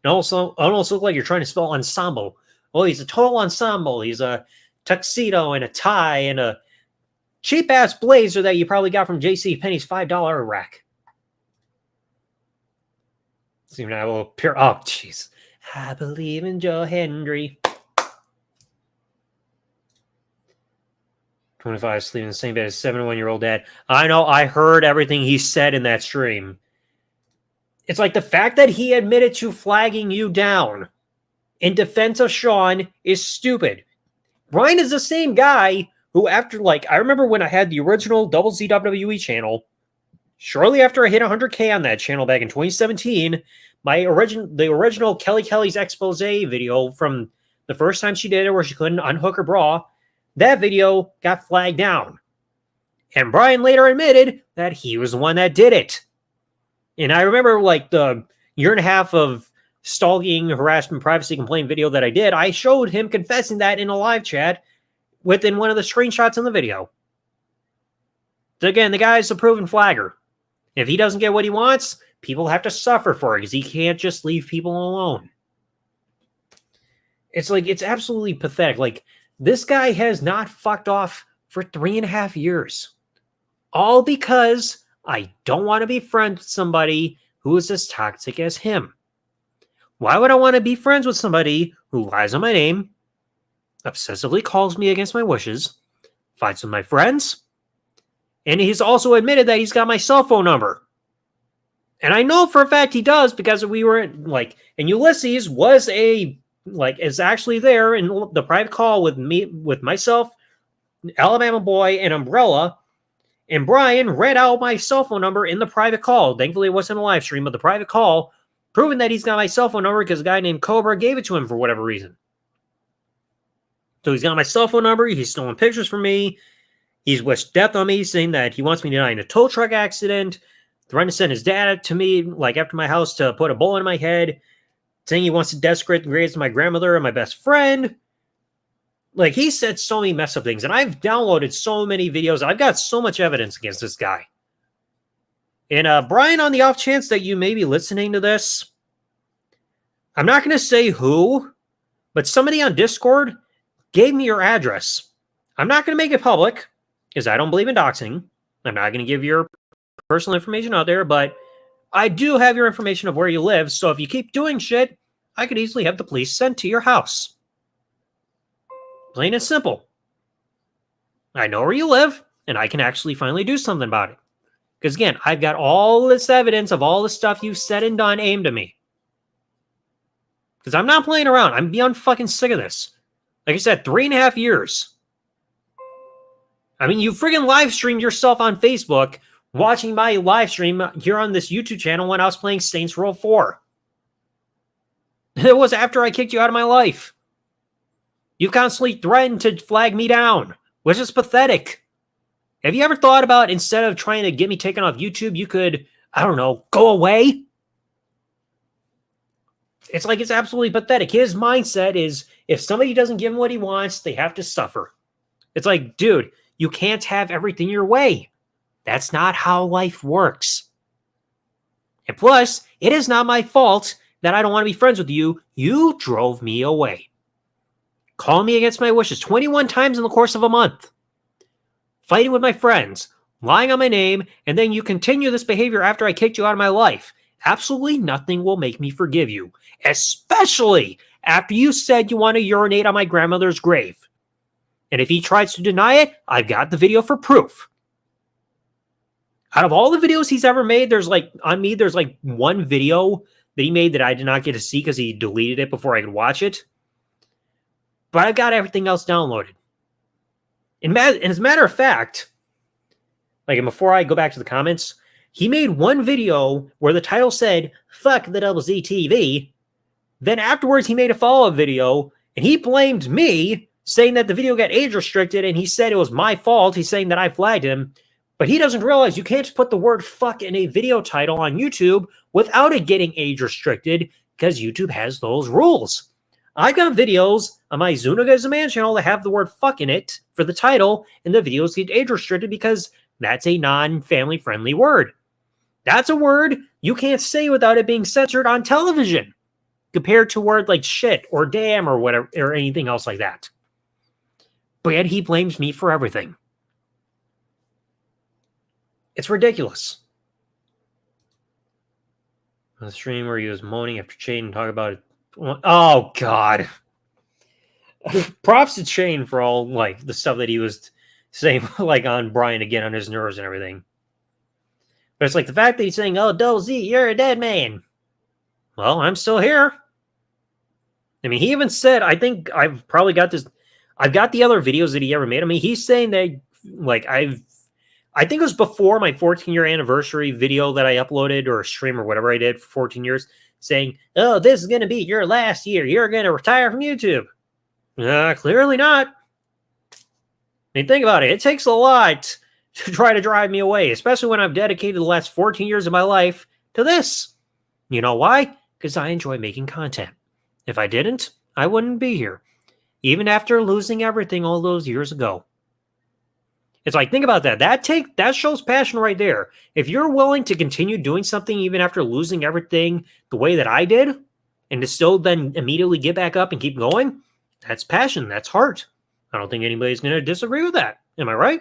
[SPEAKER 1] And also, it almost look like you're trying to spell ensemble. Oh, he's a total ensemble. He's a tuxedo and a tie and a cheap ass blazer that you probably got from JCPenney's $5 rack. Seem to have a little pure. Oh, jeez. I believe in Joe Hendry. 25, sleeping in the same bed as 71-year-old dad. I know, I heard everything he said in that stream. It's like the fact that he admitted to flagging you down in defense of Sean is stupid. Brian is the same guy who, after, like, I remember when I had the original Double ZWE channel, shortly after I hit 100K on that channel back in 2017, the original Kelly's expose video from the first time she did it where she couldn't unhook her bra, that video got flagged down. And Brian later admitted that he was the one that did it. And I remember, like, the year and a half of stalking, harassment, privacy complaint video that I did, I showed him confessing that in a live chat within one of the screenshots in the video. So again, the guy's a proven flagger. If he doesn't get what he wants, people have to suffer for it because he can't just leave people alone. It's like, it's absolutely pathetic. Like, this guy has not fucked off for 3.5 years. All because I don't want to be friends with somebody who is as toxic as him. Why would I want to be friends with somebody who lies on my name, obsessively calls me against my wishes, fights with my friends, and he's also admitted that he's got my cell phone number. And I know for a fact he does because we were like, and Ulysses was is actually there in the private call with me, with myself, Alabama Boy, and Umbrella. And Brian read out my cell phone number in the private call. Thankfully, it wasn't a live stream, but the private call, proving that he's got my cell phone number because a guy named Cobra gave it to him for whatever reason. So he's got my cell phone number. He's stolen pictures from me. He's wished death on me, saying that he wants me to die in a tow truck accident, threatening to send his dad to me, like after my house, to put a bullet in my head, saying he wants to desecrate the graves of my grandmother and my best friend. Like, he said so many messed up things, and I've downloaded so many videos. I've got so much evidence against this guy. And Brian, on the off chance that you may be listening to this, I'm not going to say who, but somebody on Discord gave me your address. I'm not going to make it public because I don't believe in doxing. I'm not going to give your personal information out there, but I do have your information of where you live, so if you keep doing shit, I could easily have the police sent to your house. Plain and simple. I know where you live, and I can actually finally do something about it. Because again, I've got all this evidence of all the stuff you've said and done aimed at me. Because I'm not playing around. I'm beyond fucking sick of this. Like I said, 3.5 years. I mean, you friggin' live streamed yourself on Facebook watching my live stream here on this YouTube channel when I was playing Saints Row 4. It was after I kicked you out of my life. You constantly threatened to flag me down, which is pathetic. Have you ever thought about, instead of trying to get me taken off YouTube, you could, I don't know, go away? It's like, it's absolutely pathetic. His mindset is, if somebody doesn't give him what he wants, they have to suffer. It's like, dude, you can't have everything your way. That's not how life works. And plus, it is not my fault
[SPEAKER 3] that I don't want to be friends with you, you drove me away. Calling me against my wishes 21 times in the course of a month. Fighting with my friends, lying on my name, and then you continue this behavior after I kicked you out of my life. Absolutely nothing will make me forgive you, especially after you said you want to urinate on my grandmother's grave. And if he tries to deny it, I've got the video for proof. Out of all the videos he's ever made, there's like one video that he made that I did not get to see because he deleted it before I could watch it. But I've got everything else downloaded. And as a matter of fact, like, and before I go back to the comments, he made one video where the title said, "Fuck the double Z TV." Then afterwards, he made a follow-up video, and he blamed me, saying that the video got age restricted, and he said it was my fault. He's saying that I flagged him. But he doesn't realize you can't just put the word fuck in a video title on YouTube without it getting age restricted, because YouTube has those rules. I've got videos on my Zunaga is a Man channel that have the word fuck in it for the title, and the videos get age restricted because that's a non-family friendly word. That's a word you can't say without it being censored on television, compared to words like shit or damn or whatever or anything else like that. But yet he blames me for everything. It's ridiculous. The stream where he was moaning after Shane talking about it. Oh God. Props to Shane for all like the stuff that he was saying like on Brian again on his nerves and everything. But it's like the fact that he's saying, "Oh, Double Z, you're a dead man." Well, I'm still here. I mean, he even said, I think I've probably got this. I've got the other videos that he ever made. I mean, he's saying that like I think it was before my 14-year anniversary video that I uploaded or a stream or whatever I did for 14 years saying, "Oh, this is going to be your last year. You're going to retire from YouTube." Clearly not. I mean, think about it. It takes a lot to try to drive me away, especially when I've dedicated the last 14 years of my life to this. You know why? Because I enjoy making content. If I didn't, I wouldn't be here. Even after losing everything all those years ago. It's like, think about that. That shows passion right there. If you're willing to continue doing something even after losing everything the way that I did, and to still then immediately get back up and keep going, that's passion. That's heart. I don't think anybody's going to disagree with that. Am I right?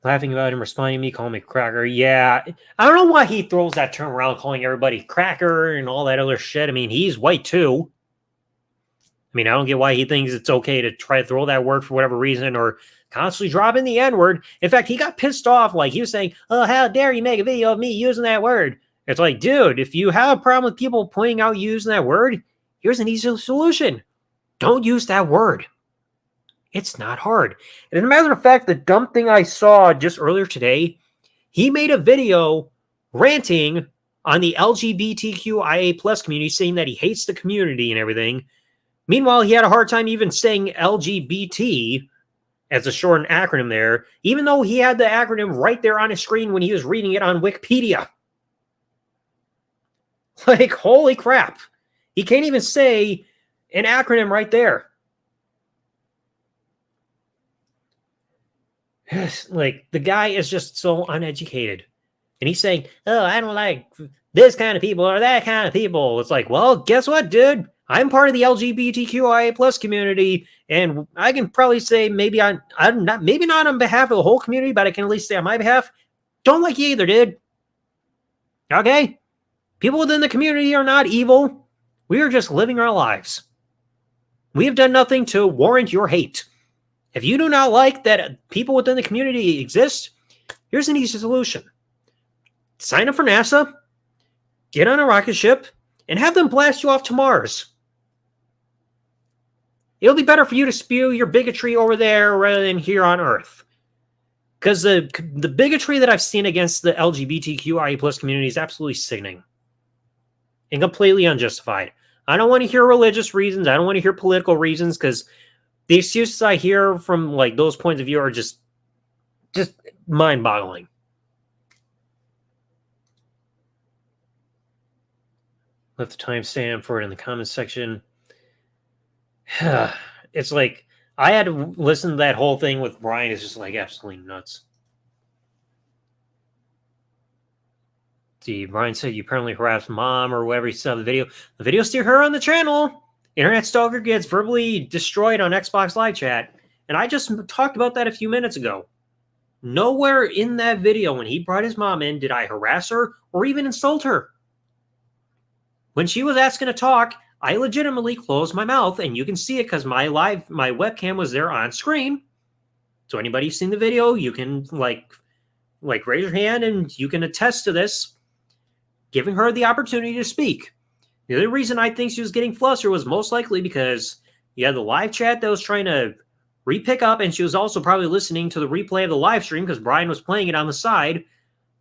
[SPEAKER 3] Laughing about him responding to me, calling me cracker. Yeah, I don't know why he throws that term around, calling everybody cracker and all that other shit. I mean, he's white too. I mean, I don't get why he thinks it's okay to try to throw that word for whatever reason or constantly dropping the N-word. In fact, he got pissed off. Like, he was saying, "Oh, how dare you make a video of me using that word?" It's like, dude, if you have a problem with people pointing out you using that word, here's an easy solution. Don't use that word. It's not hard. And as a matter of fact, the dumb thing I saw just earlier today, he made a video ranting on the LGBTQIA plus community, saying that he hates the community and everything. Meanwhile, he had a hard time even saying LGBT as a shortened acronym there, even though he had the acronym right there on his screen when he was reading it on Wikipedia. Like, holy crap. He can't even say an acronym right there. Like, the guy is just so uneducated. And he's saying, "Oh, I don't like this kind of people or that kind of people." It's like, well, guess what, dude? I'm part of the LGBTQIA plus community, and I can probably say maybe I'm not, maybe not on behalf of the whole community, but I can at least say on my behalf, don't like you either, dude. Okay? People within the community are not evil. We are just living our lives. We have done nothing to warrant your hate. If you do not like that people within the community exist, here's an easy solution. Sign up for NASA, get on a rocket ship, and have them blast you off to Mars. It'll be better for you to spew your bigotry over there rather than here on Earth. Because the bigotry that I've seen against the LGBTQIA plus community is absolutely sickening. And completely unjustified. I don't want to hear religious reasons. I don't want to hear political reasons, because the excuses I hear from like those points of view are just mind-boggling. Left the timestamp for it in the comments section. It's like, I had to listen to that whole thing with Brian. It's just like absolutely nuts. See, Brian said you apparently harassed mom or whatever you saw the video. The video's still her on the channel. Internet Stalker gets verbally destroyed on Xbox Live Chat. And I just talked about that a few minutes ago. Nowhere in that video when he brought his mom in did I harass her or even insult her. When she was asking to talk, I legitimately closed my mouth, and you can see it because my webcam was there on screen. So anybody who's seen the video, you can like raise your hand and you can attest to this, giving her the opportunity to speak. The other reason I think she was getting flustered was most likely because you had the live chat that was trying to re-pick up, and she was also probably listening to the replay of the live stream because Brian was playing it on the side.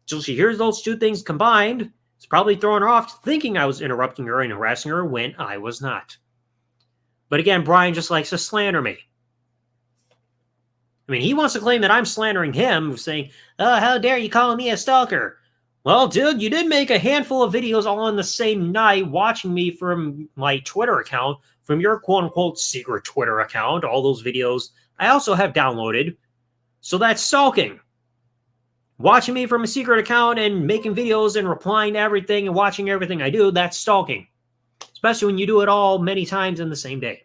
[SPEAKER 3] So she hears those two things combined. It's probably throwing her off, thinking I was interrupting her and harassing her when I was not. But again, Brian just likes to slander me. I mean, he wants to claim that I'm slandering him, saying, "Oh, how dare you call me a stalker?" Well, dude, you did make a handful of videos all on the same night watching me from my Twitter account, from your quote-unquote secret Twitter account. All those videos I also have downloaded. So that's stalking. Watching me from a secret account and making videos and replying to everything and watching everything I do, that's stalking. Especially when you do it all many times in the same day.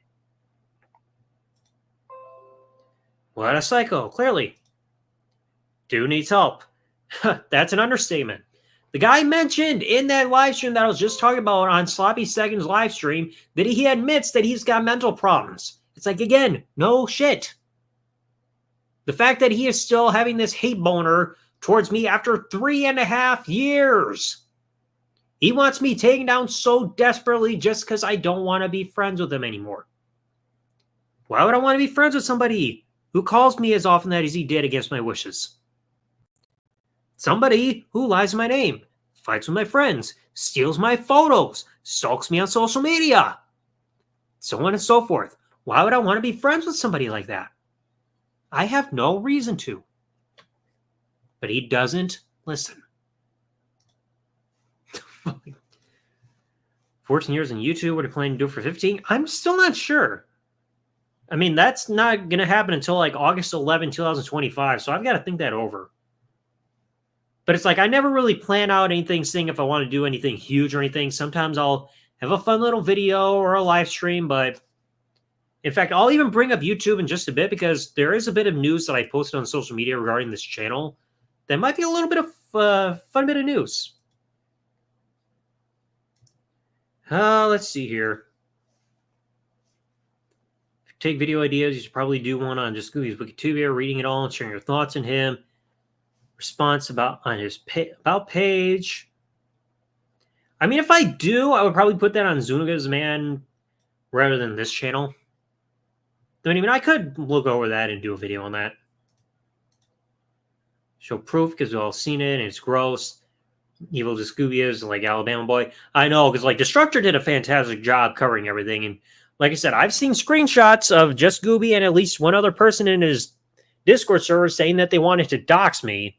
[SPEAKER 3] What a psycho, clearly. Dude needs help. That's an understatement. The guy mentioned in that live stream that I was just talking about on Sloppy Seconds live stream that he admits that he's got mental problems. It's like, again, no shit. The fact that he is still having this hate boner towards me after 3.5 years. He wants me taken down so desperately just because I don't want to be friends with him anymore. Why would I want to be friends with somebody who calls me as often as he did against my wishes? Somebody who lies in my name, fights with my friends, steals my photos, stalks me on social media, so on and so forth. Why would I want to be friends with somebody like that? I have no reason to. But he doesn't listen. 14 years on YouTube, what are you planning to do for 15? I'm still not sure. I mean, that's not going to happen until like August 11, 2025, so I've got to think that over. But it's like I never really plan out anything saying if I want to do anything huge or anything. Sometimes I'll have a fun little video or a live stream, but in fact, I'll even bring up YouTube in just a bit because there is a bit of news that I posted on social media regarding this channel that might be a little bit of fun bit of news. Let's see here. Take video ideas. You should probably do one on just Scooby's Wikitubia, reading it all and sharing your thoughts on him. Response on his about page. I mean, if I do, I would probably put that on Zuniga's Man rather than this channel. I mean, I could look over that and do a video on that. Show proof because we've all seen it and it's gross. Evil Scooby is like Alabama boy. I know, because like Destructor did a fantastic job covering everything. And like I said, I've seen screenshots of just Scooby and at least one other person in his Discord server saying that they wanted to dox me,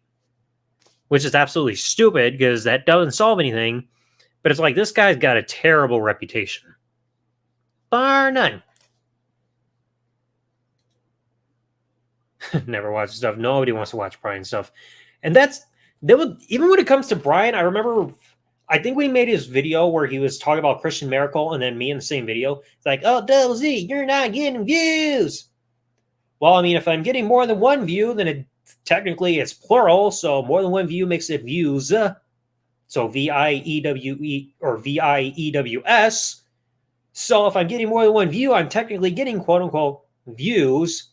[SPEAKER 3] which is absolutely stupid because that doesn't solve anything. But it's like this guy's got a terrible reputation. Bar none. Never watch stuff. Nobody wants to watch Brian stuff. And even when it comes to Brian, I remember, I think we made his video where he was talking about Christian Miracle and then me in the same video. It's like, oh, Double Z, you're not getting views. Well, I mean, if I'm getting more than one view, then technically it's plural. So more than one view makes it views. So V-I-E-W-E or V-I-E-W-S. So if I'm getting more than one view, I'm technically getting quote unquote views.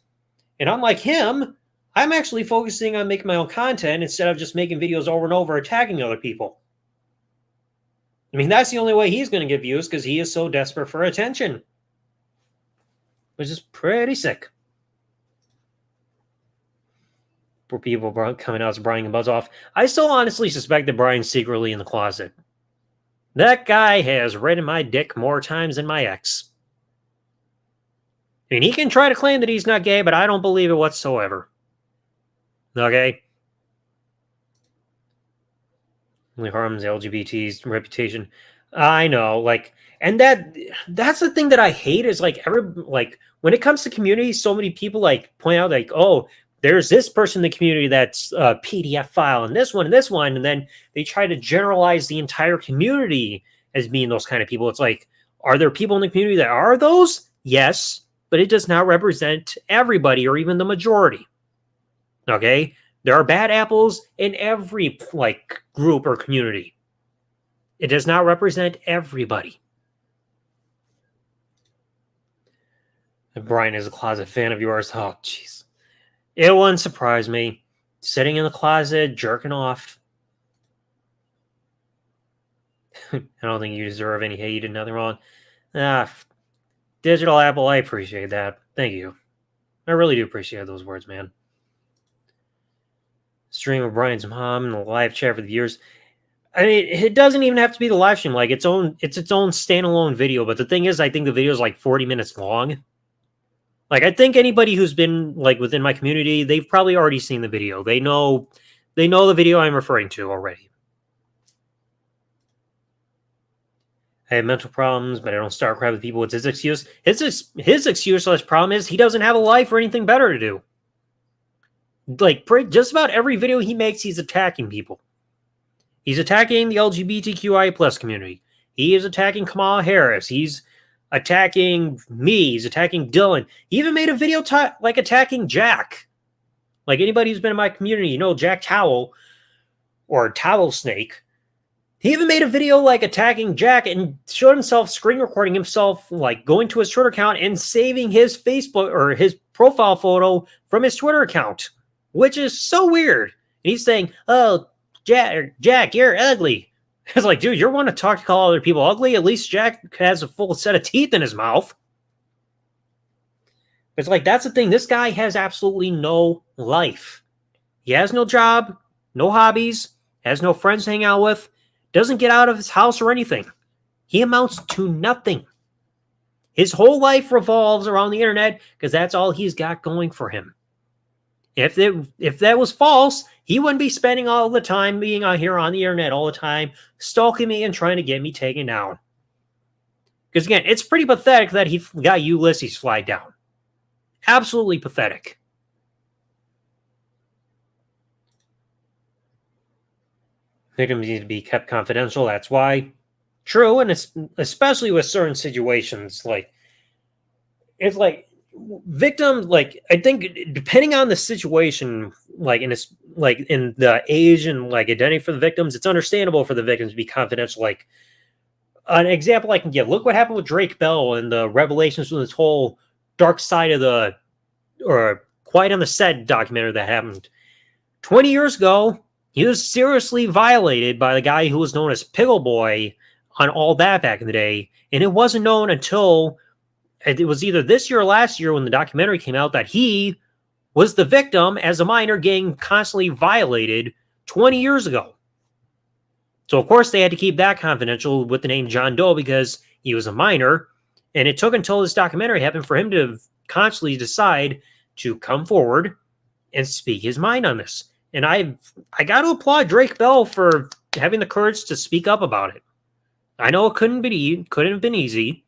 [SPEAKER 3] And unlike him, I'm actually focusing on making my own content instead of just making videos over and over attacking other people. I mean, that's the only way he's going to get views because he is so desperate for attention. Which is pretty sick. For people coming out as Brian and Buzz off. I still honestly suspect that Brian's secretly in the closet. That guy has ridden my dick more times than my ex. I mean, he can try to claim that he's not gay, but I don't believe it whatsoever. Okay? Only harms LGBT's reputation. I know, like, and that's the thing that I hate is like when it comes to community, so many people like point out like, oh, there's this person in the community that's a PDF file, and this one, and then they try to generalize the entire community as being those kind of people. It's like, are there people in the community that are those? Yes, but it does not represent everybody or even the majority. Okay? There are bad apples in every like group or community. It does not represent everybody. And Brian is a closet fan of yours. Oh, jeez. It wouldn't surprise me. Sitting in the closet, jerking off. I don't think you deserve any hate. You did nothing wrong. Digital Apple, I appreciate that. Thank you. I really do appreciate those words, man. Stream of Brian's mom and the live chat for the viewers. I mean, it doesn't even have to be the live stream. Like it's its own standalone video. But the thing is, I think the video is like 40 minutes long. Like I think anybody who's been like within my community, they've probably already seen the video. They know the video I'm referring to already. I have mental problems, but I don't start crap with people. What's his excuse? His excuse / problem is he doesn't have a life or anything better to do. Like just about every video he makes, he's attacking people. He's attacking the LGBTQI plus community. He is attacking Kamala Harris. He's attacking me. He's attacking Dylan. He even made a video like attacking Jack. Like anybody who's been in my community, you know Jack Towel or Towel Snake. He even made a video like attacking Jack and showed himself screen recording himself, like going to his Twitter account and saving his Facebook or his profile photo from his Twitter account, which is so weird. And he's saying, "Oh, Jack, you're ugly." It's like, dude, you're one to talk to call other people ugly. At least Jack has a full set of teeth in his mouth. It's like, that's the thing. This guy has absolutely no life. He has no job, no hobbies, has no friends to hang out with, doesn't get out of his house or anything. He amounts to nothing. His whole life revolves around the internet because that's all he's got going for him. If that was false, he wouldn't be spending all the time being out here on the internet all the time, stalking me and trying to get me taken down. Because again, it's pretty pathetic that he got Ulysses fly down. Absolutely pathetic. Victims need to be kept confidential, that's why. True, and it's, especially with certain situations, like, it's like, victim, like, I think depending on the situation, like in the age and like identity for the victims, it's understandable for the victims to be confidential. Like an example I can give, look what happened with Drake Bell and the revelations from this whole dark side of the, or Quiet on the Set documentary that happened 20 years ago. He was seriously violated by the guy who was known as Pickle Boy on All That back in the day, and it wasn't known until it was either this year or last year when the documentary came out that he was the victim as a minor getting constantly violated 20 years ago. So, of course, they had to keep that confidential with the name John Doe because he was a minor. And it took until this documentary happened for him to constantly decide to come forward and speak his mind on this. And I got to applaud Drake Bell for having the courage to speak up about it. I know it couldn't have been easy.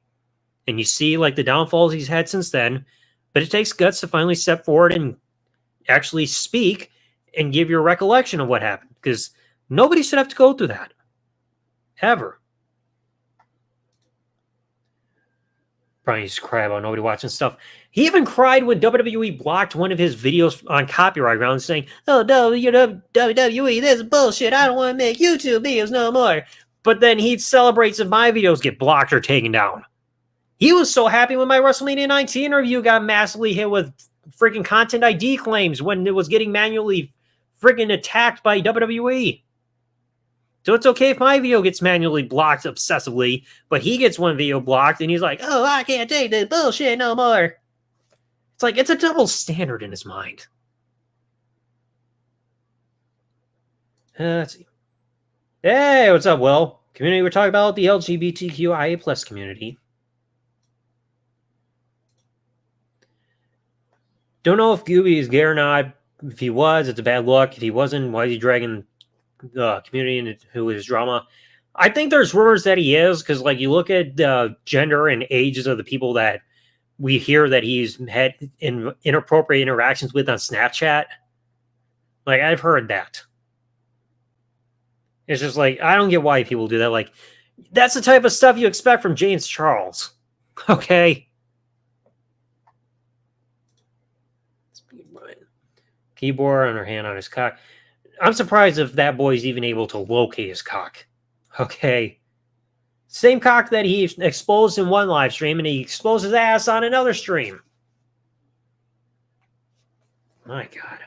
[SPEAKER 3] And you see like the downfalls he's had since then, but it takes guts to finally step forward and actually speak and give your recollection of what happened, because nobody should have to go through that. Ever. Brian used to cry about nobody watching stuff. He even cried when WWE blocked one of his videos on copyright grounds saying, "Oh, no, WWE, this is bullshit. I don't want to make YouTube videos no more." But then he celebrates if my videos get blocked or taken down. He was so happy when my WrestleMania 19 review got massively hit with freaking content ID claims when it was getting manually freaking attacked by WWE. So it's okay if my video gets manually blocked obsessively, but he gets one video blocked and he's like, "Oh, I can't take this bullshit no more." It's like, it's a double standard in his mind. Let's see. Hey, what's up, Will? Community, we're talking about the LGBTQIA plus community. Don't know if Gooby is gay or not. If he was, it's a bad look. If he wasn't, why is he dragging the community into his drama? I think there's rumors that he is, because like you look at the gender and ages of the people that
[SPEAKER 1] we hear that he's had inappropriate interactions with on Snapchat. Like, I've heard that. It's just like, I don't get why people do that. Like, that's the type of stuff you expect from James Charles. Okay. Keyboard on her hand on his cock. I'm surprised if that boy's even able to locate his cock. Okay. Same cock that he exposed in one live stream, and he exposed his ass on another stream. My God.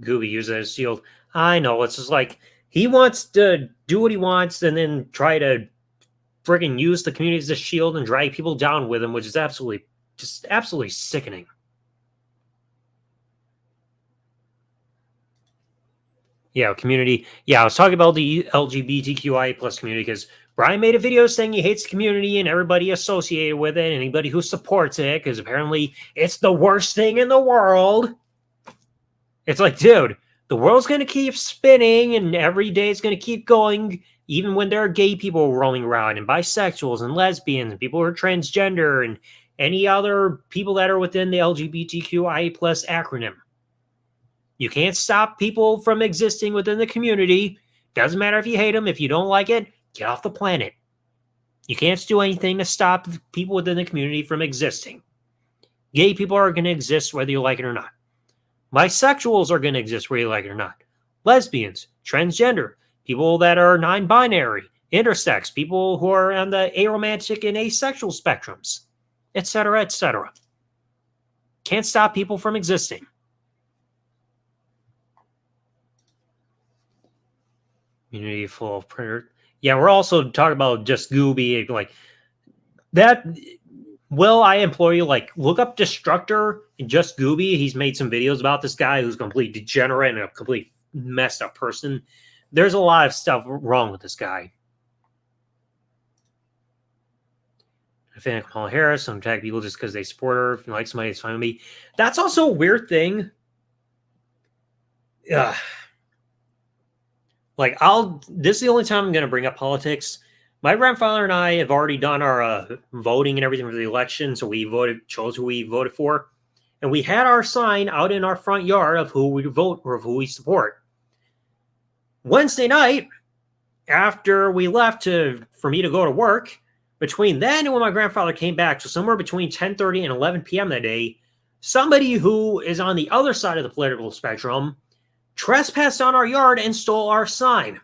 [SPEAKER 1] Gooby uses it as shield. I know. It's just like he wants to do what he wants and then try to friggin' use the community as a shield and drag people down with him, which is absolutely sickening. Yeah, community. Yeah, I was talking about the LGBTQIA plus community because Brian made a video saying he hates the community and everybody associated with it, anybody who supports it, because apparently it's the worst thing in the world. It's like, dude, the world's going to keep spinning and every day it's going to keep going, even when there are gay people roaming around and bisexuals and lesbians and people who are transgender and any other people that are within the LGBTQIA plus acronym. You can't stop people from existing within the community. Doesn't matter if you hate them. If you don't like it, get off the planet. You can't do anything to stop people within the community from existing. Gay people are going to exist whether you like it or not. Bisexuals are going to exist whether you like it or not. Lesbians, transgender, people that are non-binary, intersex, people who are on the aromantic and asexual spectrums, etc., etc. Can't stop people from existing. Community full of printer. Yeah, we're also talking about just Gooby, like that. Will I implore you, like, look up Destructor and Just Gooby. He's made some videos about this guy who's a complete degenerate and a complete messed up person. There's a lot of stuff wrong with this guy. I think Kamala Harris, some tag people just because they support her. If you like somebody, it's fine with me. That's also a weird thing. Yeah. Like, this is the only time I'm going to bring up politics. My grandfather and I have already done our voting and everything for the election, so we chose who we voted for, and we had our sign out in our front yard of who we vote or of who we support. Wednesday night, after we left for me to go to work, between then and when my grandfather came back, so somewhere between 10:30 and 11 p.m. that day, somebody who is on the other side of the political spectrum trespassed on our yard and stole our sign.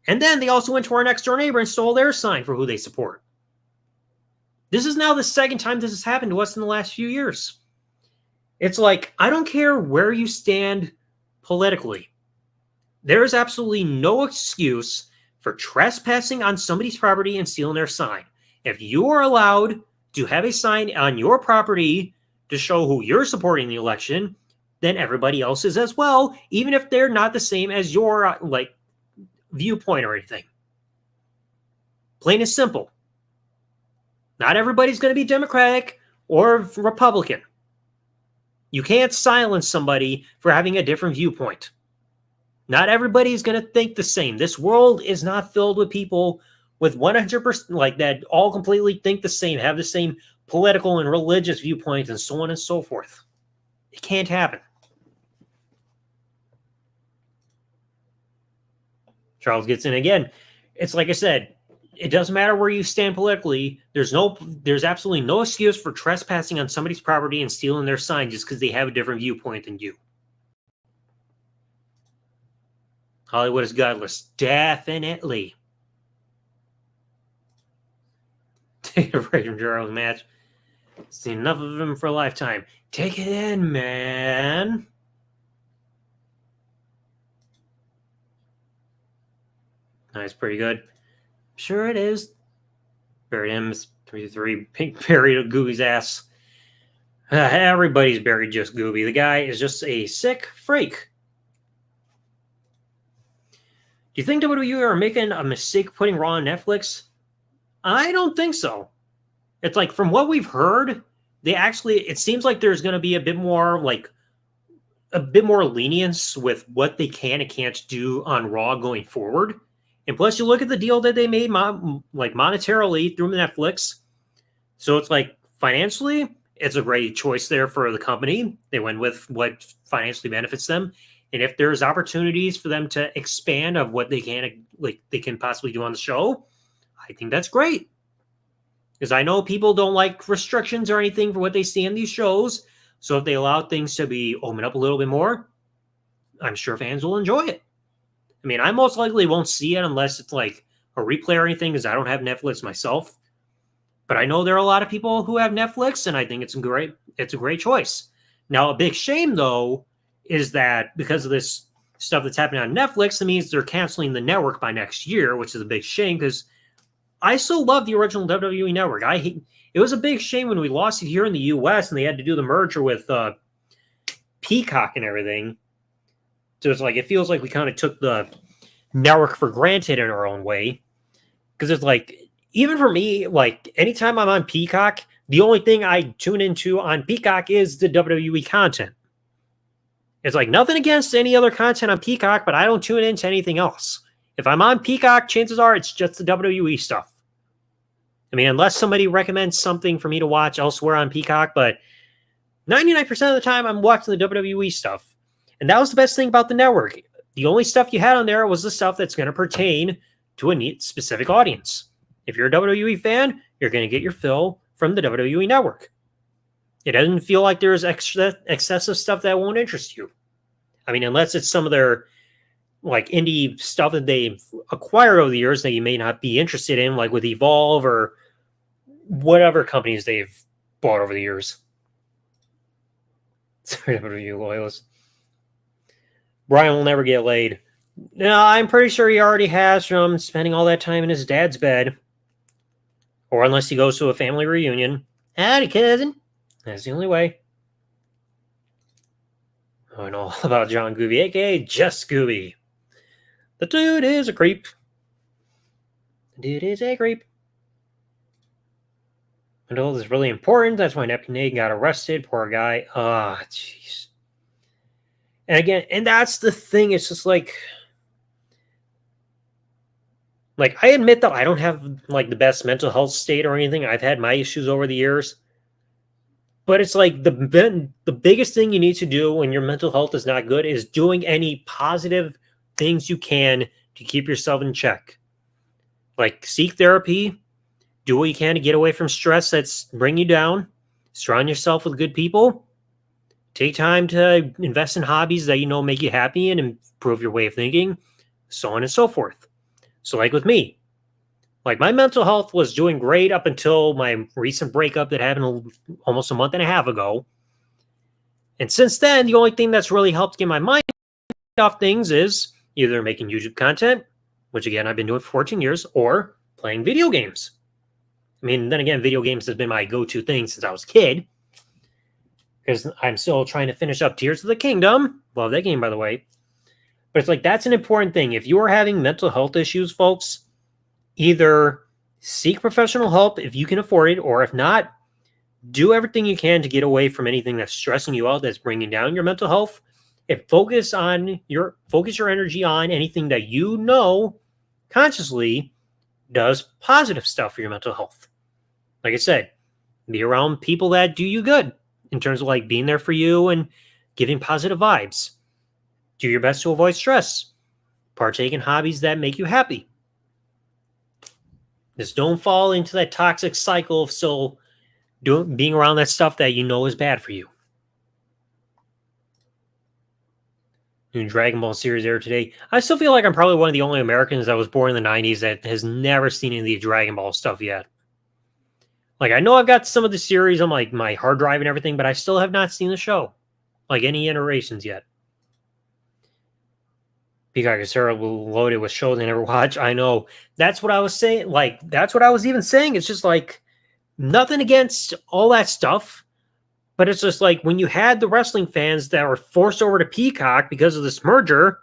[SPEAKER 1] And then they also went to our next door neighbor and stole their sign for who they support. This is now the second time this has happened to us in the last few years. It's like, I don't care where you stand politically. There is absolutely no excuse for trespassing on somebody's property and stealing their sign. If you are allowed to have a sign on your property to show who you're supporting in the election, then everybody else is as well, even if they're not the same as your viewpoint or anything. Plain and simple. Not everybody's going to be Democratic or Republican. You can't silence somebody for having a different viewpoint. Not everybody's going to think the same. This world is not filled with people with 100% like that all completely think the same, have the same political and religious viewpoints and so on and so forth. It can't happen. Charles gets in again. It's like I said, it doesn't matter where you stand politically. There's absolutely no excuse for trespassing on somebody's property and stealing their sign just because they have a different viewpoint than you. Hollywood is godless. Definitely. Take a break from Charles' match. Seen enough of him for a lifetime. Take it in, man. Nice, pretty good. Sure it is. Buried him. 3-3. Pink buried Gooby's ass. Everybody's buried just Gooby. The guy is just a sick freak. Do you think WWE are making a mistake putting Raw on Netflix? I don't think so. It's like, from what we've heard, it seems like there's going to be a bit more lenience with what they can and can't do on Raw going forward. And plus, you look at the deal that they made, like monetarily through Netflix. So it's like financially, it's a great choice there for the company. They went with what financially benefits them. And if there's opportunities for them to expand of what they can possibly do on the show, I think that's great. Because I know people don't like restrictions or anything for what they see in these shows. So if they allow things to be opened up a little bit more, I'm sure fans will enjoy it. I mean, I most likely won't see it unless it's like a replay or anything, because I don't have Netflix myself. But I know there are a lot of people who have Netflix, and I think it's a great choice. Now, a big shame, though, is that because of this stuff that's happening on Netflix, it means they're canceling the network by next year, which is a big shame because I still love the original WWE Network. It was a big shame when we lost it here in the U.S. and they had to do the merger with Peacock and everything. So it's like, it feels like we kind of took the network for granted in our own way. Because it's like, even for me, like anytime I'm on Peacock, the only thing I tune into on Peacock is the WWE content. It's like nothing against any other content on Peacock, but I don't tune into anything else. If I'm on Peacock, chances are it's just the WWE stuff. I mean, unless somebody recommends something for me to watch elsewhere on Peacock, but 99% of the time I'm watching the WWE stuff. And that was the best thing about the network. The only stuff you had on there was the stuff that's going to pertain to a neat specific audience. If you're a WWE fan, you're going to get your fill from the WWE network. It doesn't feel like there's excessive stuff that won't interest you. I mean, unless it's some of their like indie stuff that they've acquired over the years that you may not be interested in, like with Evolve or whatever companies they've bought over the years. Sorry, WWE loyalists. Brian will never get laid. No, I'm pretty sure he already has from spending all that time in his dad's bed. Or unless he goes to a family reunion. Howdy, cousin. That's the only way. I know all about John Gooby, a.k.a. Just Scooby. The dude is a creep. The dude is a creep. Mental is really important. That's why Neptune got arrested. Poor guy. Ah, jeez. And again, and that's the thing. It's just like I admit that I don't have like the best mental health state or anything. I've had my issues over the years. But it's like the biggest thing you need to do when your mental health is not good is doing any positive things you can to keep yourself in check. Like seek therapy, do what you can to get away from stress that's bringing you down, surround yourself with good people, take time to invest in hobbies that you know make you happy and improve your way of thinking, so on and so forth. So like with me, like my mental health was doing great up until my recent breakup that happened almost a month and a half ago. And since then, the only thing that's really helped get my mind off things is either making YouTube content, which again, I've been doing for 14 years, or playing video games. I mean, then again, video games has been my go-to thing since I was a kid. Because I'm still trying to finish up Tears of the Kingdom. Love that game, by the way. But it's like, that's an important thing. If you are having mental health issues, folks, either seek professional help if you can afford it, or if not, do everything you can to get away from anything that's stressing you out, that's bringing down your mental health, and focus your energy on anything that you know consciously does positive stuff for your mental health. Like I said, be around people that do you good in terms of like being there for you and giving positive vibes. Do your best to avoid stress. Partake in hobbies that make you happy. Just don't fall into that toxic cycle of still being around that stuff that you know is bad for you. New Dragon Ball series aired today. I still feel like I'm probably one of the only Americans that was born in the 90s that has never seen any of the Dragon Ball stuff yet. Like, I know I've got some of the series on like my hard drive and everything, but I still have not seen the show. Like any iterations yet. Peacock is terrible loaded with shows I never watch. I know. That's what I was saying. Like, that's what I was even saying. It's just like nothing against all that stuff. But it's just like when you had the wrestling fans that were forced over to Peacock because of this merger,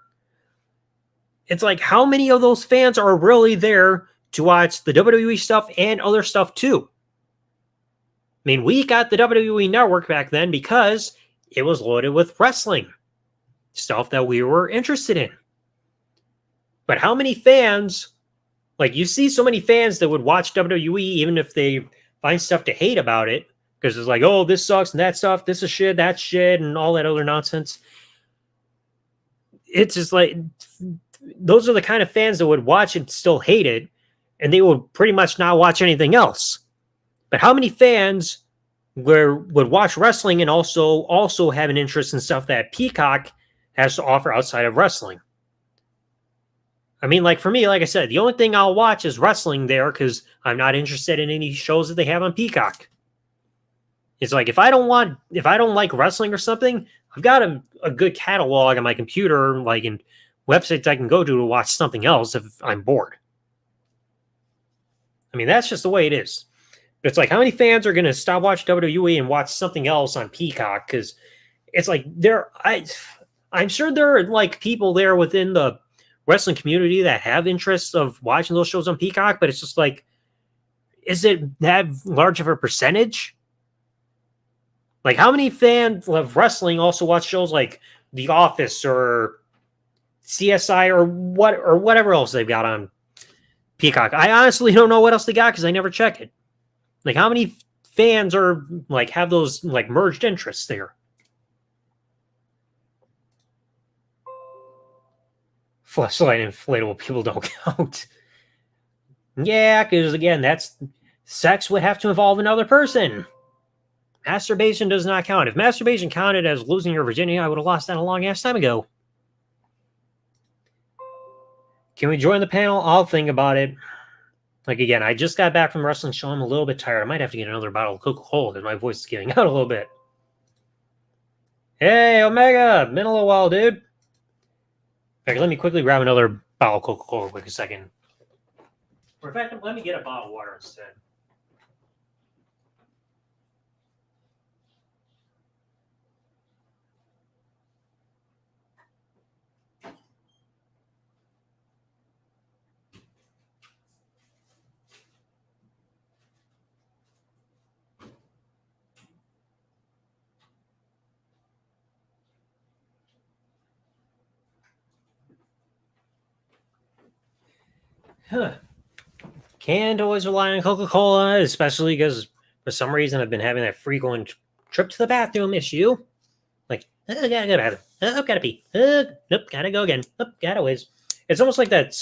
[SPEAKER 1] it's like how many of those fans are really there to watch the WWE stuff and other stuff too? I mean, we got the WWE Network back then because it was loaded with wrestling stuff that we were interested in. But how many fans
[SPEAKER 3] Like, you see so many fans that would watch WWE even if they find stuff to hate about it, because it's like, oh, this sucks and that stuff, this is shit, that's shit, and all that other nonsense. It's just like, those are the kind of fans that would watch and still hate it, and they would pretty much not watch anything else. But how many fans would watch wrestling and also have an interest in stuff that Peacock has to offer outside of wrestling? I mean, like, for me, like I said, the only thing I'll watch is wrestling there, because I'm not interested in any shows that they have on Peacock. It's like, if I don't like wrestling or something, I've got a good catalog on my computer, like, in websites I can go to watch something else if I'm bored. I mean, that's just the way it is. But it's like, how many fans are going to stop watching WWE and watch something else on Peacock? Because it's like, I'm sure there are, like, people there within the wrestling community that have interests of watching those shows on Peacock, but it's just like, is it that large of a percentage? Like, how many fans of wrestling also watch shows like The Office or CSI or whatever else they've got on Peacock? I honestly don't know what else they got because I never check it. Like, how many fans are like have those like merged interests there? Fleshlight inflatable people don't count. Yeah, because again, sex would have to involve another person. Masturbation does not count. If masturbation counted as losing your virginity, I would have lost that a long ass time ago. Can we join the panel? I'll think about it. Like, again, I just got back from the wrestling show. I'm a little bit tired. I might have to get another bottle of Coca-Cola because my voice is giving out a little bit. Hey, Omega! Been a little while, dude. In fact, let me quickly grab another bottle of Coca-Cola quick a second. Or in fact, let me get a bottle of water instead. Huh. Can't always rely on Coca-Cola, especially because for some reason I've been having that frequent trip to the bathroom issue. Like, gotta go to the bathroom. Oh, gotta pee. Nope, gotta go again. Nope, gotta whiz. It's almost like that.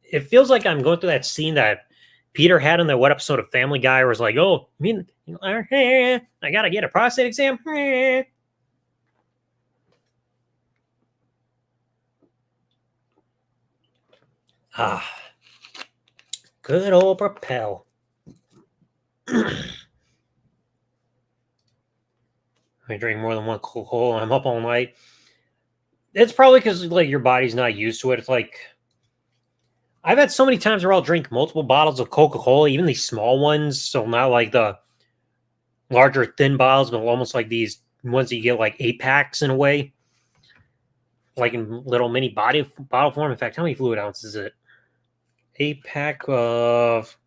[SPEAKER 3] It feels like I'm going through that scene that Peter had in the what episode of Family Guy where it's like, oh, I gotta get a prostate exam. Ah. Good old Propel. I drink more than one Coca-Cola. I'm up all night. It's probably because like your body's not used to it. It's like I've had so many times where I'll drink multiple bottles of Coca-Cola, even these small ones. So not like the larger thin bottles, but almost like these ones that you get like 8-packs in a way, like in little mini bottle form. In fact, how many fluid ounces is it? 8-pack of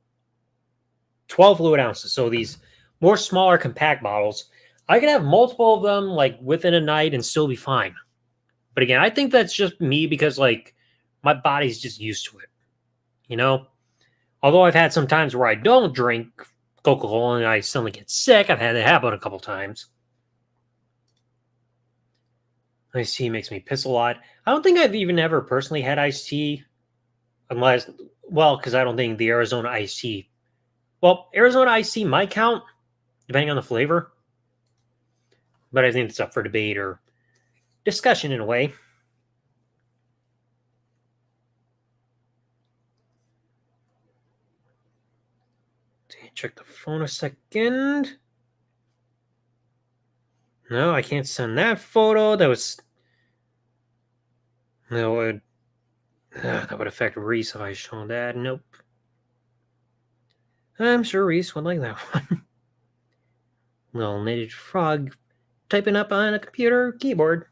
[SPEAKER 3] 12 fluid ounces. So these more smaller compact bottles, I could have multiple of them like within a night and still be fine. But again, I think that's just me because like my body's just used to it, you know? Although I've had some times where I don't drink Coca-Cola and I suddenly get sick. I've had that happen a couple times. Iced tea makes me piss a lot. I don't think I've even ever personally had iced tea unless, well, because I don't think the Arizona iced tea. Well, Arizona iced tea might count, depending on the flavor. But I think it's up for debate or discussion in a way. Check the phone a second. No, I can't send that photo. That would affect Reese if I showed that. Nope. I'm sure Reese would like that one. Little knitted frog typing up on a computer keyboard.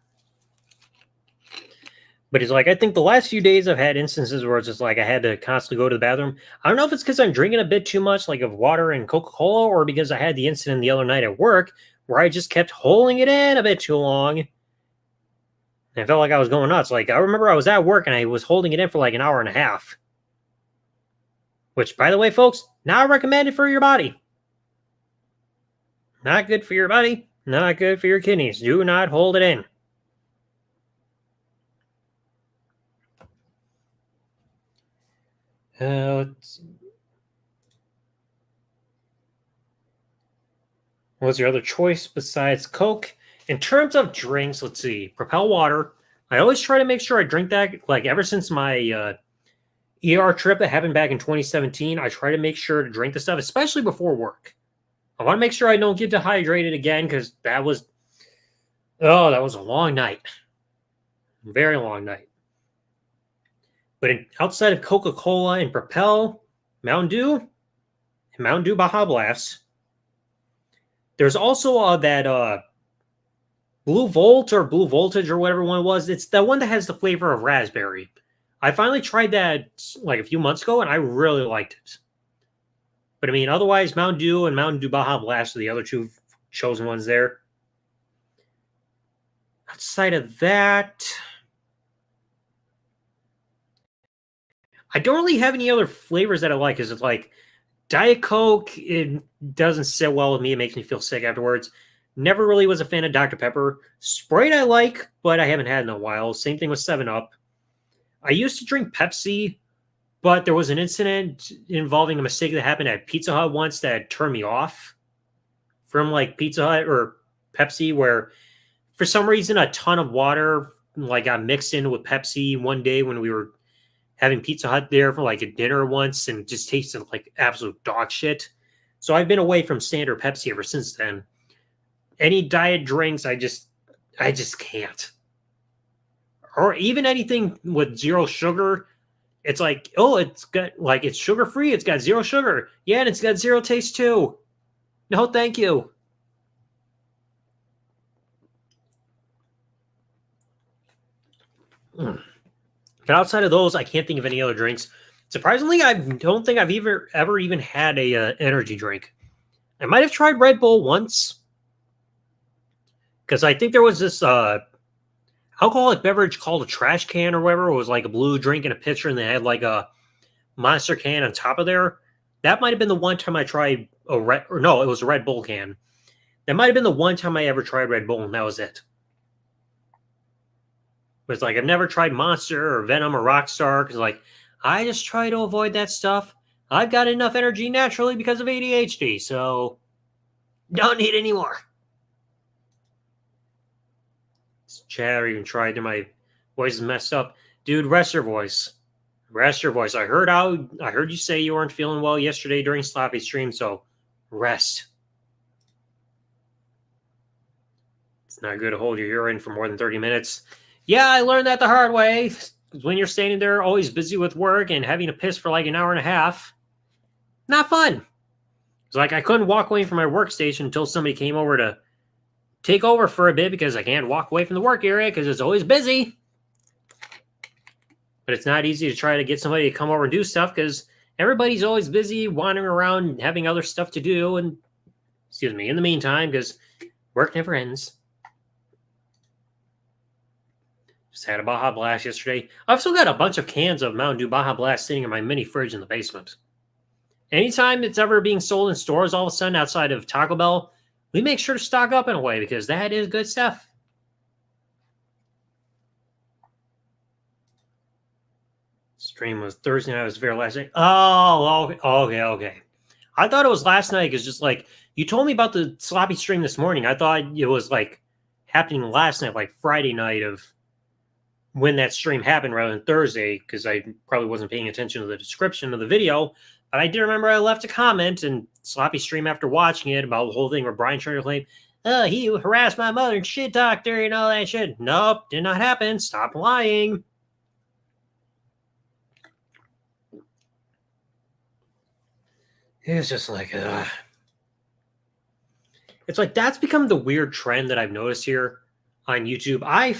[SPEAKER 3] But it's like, I think the last few days I've had instances where it's just like I had to constantly go to the bathroom. I don't know if it's because I'm drinking a bit too much, like of water and Coca-Cola, or because I had the incident the other night at work where I just kept holding it in a bit too long. And I felt like I was going nuts. Like, I remember I was at work and I was holding it in for like an hour and a half. which, by the way, folks, not recommended for your body. Not good for your body. Not good for your kidneys. Do not hold it in. Let's see. What's your other choice besides Coke? In terms of drinks, let's see. Propel water. I always try to make sure I drink that. Like ever since my ER trip that happened back in 2017, I try to make sure to drink the stuff, especially before work. I want to make sure I don't get dehydrated again because that was a long night. Very long night. But outside of Coca-Cola and Propel, Mountain Dew, and Mountain Dew Baja Blast, there's also that Blue Volt or Blue Voltage or whatever one it was. It's the one that has the flavor of raspberry. I finally tried that like a few months ago, and I really liked it. But I mean, otherwise, Mountain Dew and Mountain Dew Baja Blast are the other two chosen ones there. Outside of that, I don't really have any other flavors that I like. Because it's like Diet Coke, it doesn't sit well with me. It makes me feel sick afterwards. Never really was a fan of Dr. Pepper. Sprite I like, but I haven't had in a while. Same thing with 7-Up. I used to drink Pepsi, but there was an incident involving a mistake that happened at Pizza Hut once that turned me off from like Pizza Hut or Pepsi, where for some reason a ton of water like got mixed in with Pepsi one day when we were having Pizza Hut there for like a dinner once, and it just tasted like absolute dog shit. So I've been away from standard Pepsi ever since then. Any diet drinks, I just can't. Or even anything with zero sugar. It's like, oh, it's got like it's sugar free. It's got zero sugar. Yeah, and it's got zero taste too. No, thank you. But outside of those, I can't think of any other drinks. Surprisingly, I don't think I've ever even had a energy drink. I might have tried Red Bull once, because I think there was this alcoholic beverage called a trash can or whatever. It was like a blue drink in a pitcher, and they had like a monster can on top of there. That might have been the one time I tried it was a Red Bull can. That might have been the one time I ever tried Red Bull, and that was it. But it's like I've never tried Monster or Venom or Rockstar, because like I just try to avoid that stuff. I've got enough energy naturally because of ADHD, so don't need any more. Chat even tried to my voice is messed up. Dude, rest your voice. Rest your voice. I heard you say you weren't feeling well yesterday during Sloppy Stream, so rest. It's not good to hold your urine for more than 30 minutes. Yeah, I learned that the hard way. When you're standing there always busy with work and having to piss for like an hour and a half, not fun. It's like I couldn't walk away from my workstation until somebody came over to take over for a bit, because I can't walk away from the work area because it's always busy. But it's not easy to try to get somebody to come over and do stuff because everybody's always busy wandering around having other stuff to do. And in the meantime, because work never ends. Just had a Baja Blast yesterday. I've still got a bunch of cans of Mountain Dew Baja Blast sitting in my mini fridge in the basement. Anytime it's ever being sold in stores all of a sudden outside of Taco Bell, we make sure to stock up in a way because that is good stuff. Stream was Thursday night. It was very last night. Oh, okay. I thought it was last night because just like you told me about the sloppy stream this morning, I thought it was like happening last night, like Friday night of when that stream happened rather than Thursday, because I probably wasn't paying attention to the description of the video. But I did remember I left a comment and sloppy stream after watching it about the whole thing where Brian tried to claim, oh, he harassed my mother and shit talked her and all that shit. Nope, did not happen. Stop lying. It's just like, it's like that's become the weird trend that I've noticed here on YouTube. I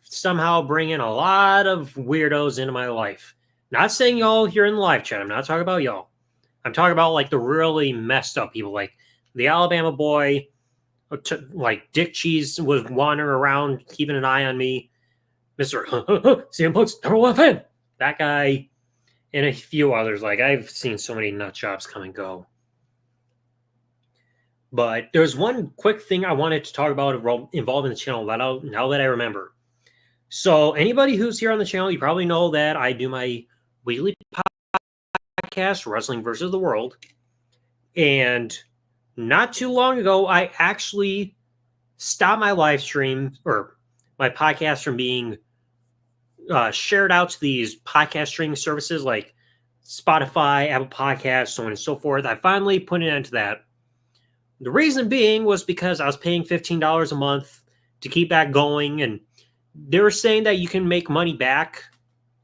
[SPEAKER 3] somehow bring in a lot of weirdos into my life. Not saying y'all here in the live chat. I'm not talking about y'all. I'm talking about like the really messed up people, like the Alabama boy, like Dick Cheese was wandering around keeping an eye on me. Mr. CM Punk's #1 fan. That guy.
[SPEAKER 1] and a few others. Like, I've seen so many nut jobs come and go. But there's one quick thing I wanted to talk about involving the channel now that I remember. So anybody who's here on the channel, you probably know that I do my weekly podcast, Wrestling versus the World. And not too long ago, I actually stopped my live stream or my podcast from being shared out to these podcast streaming services like Spotify, Apple Podcasts, so on and so forth. I finally put an end to that. The reason being was because I was paying $15 a month to keep that going, and they were saying that you can make money back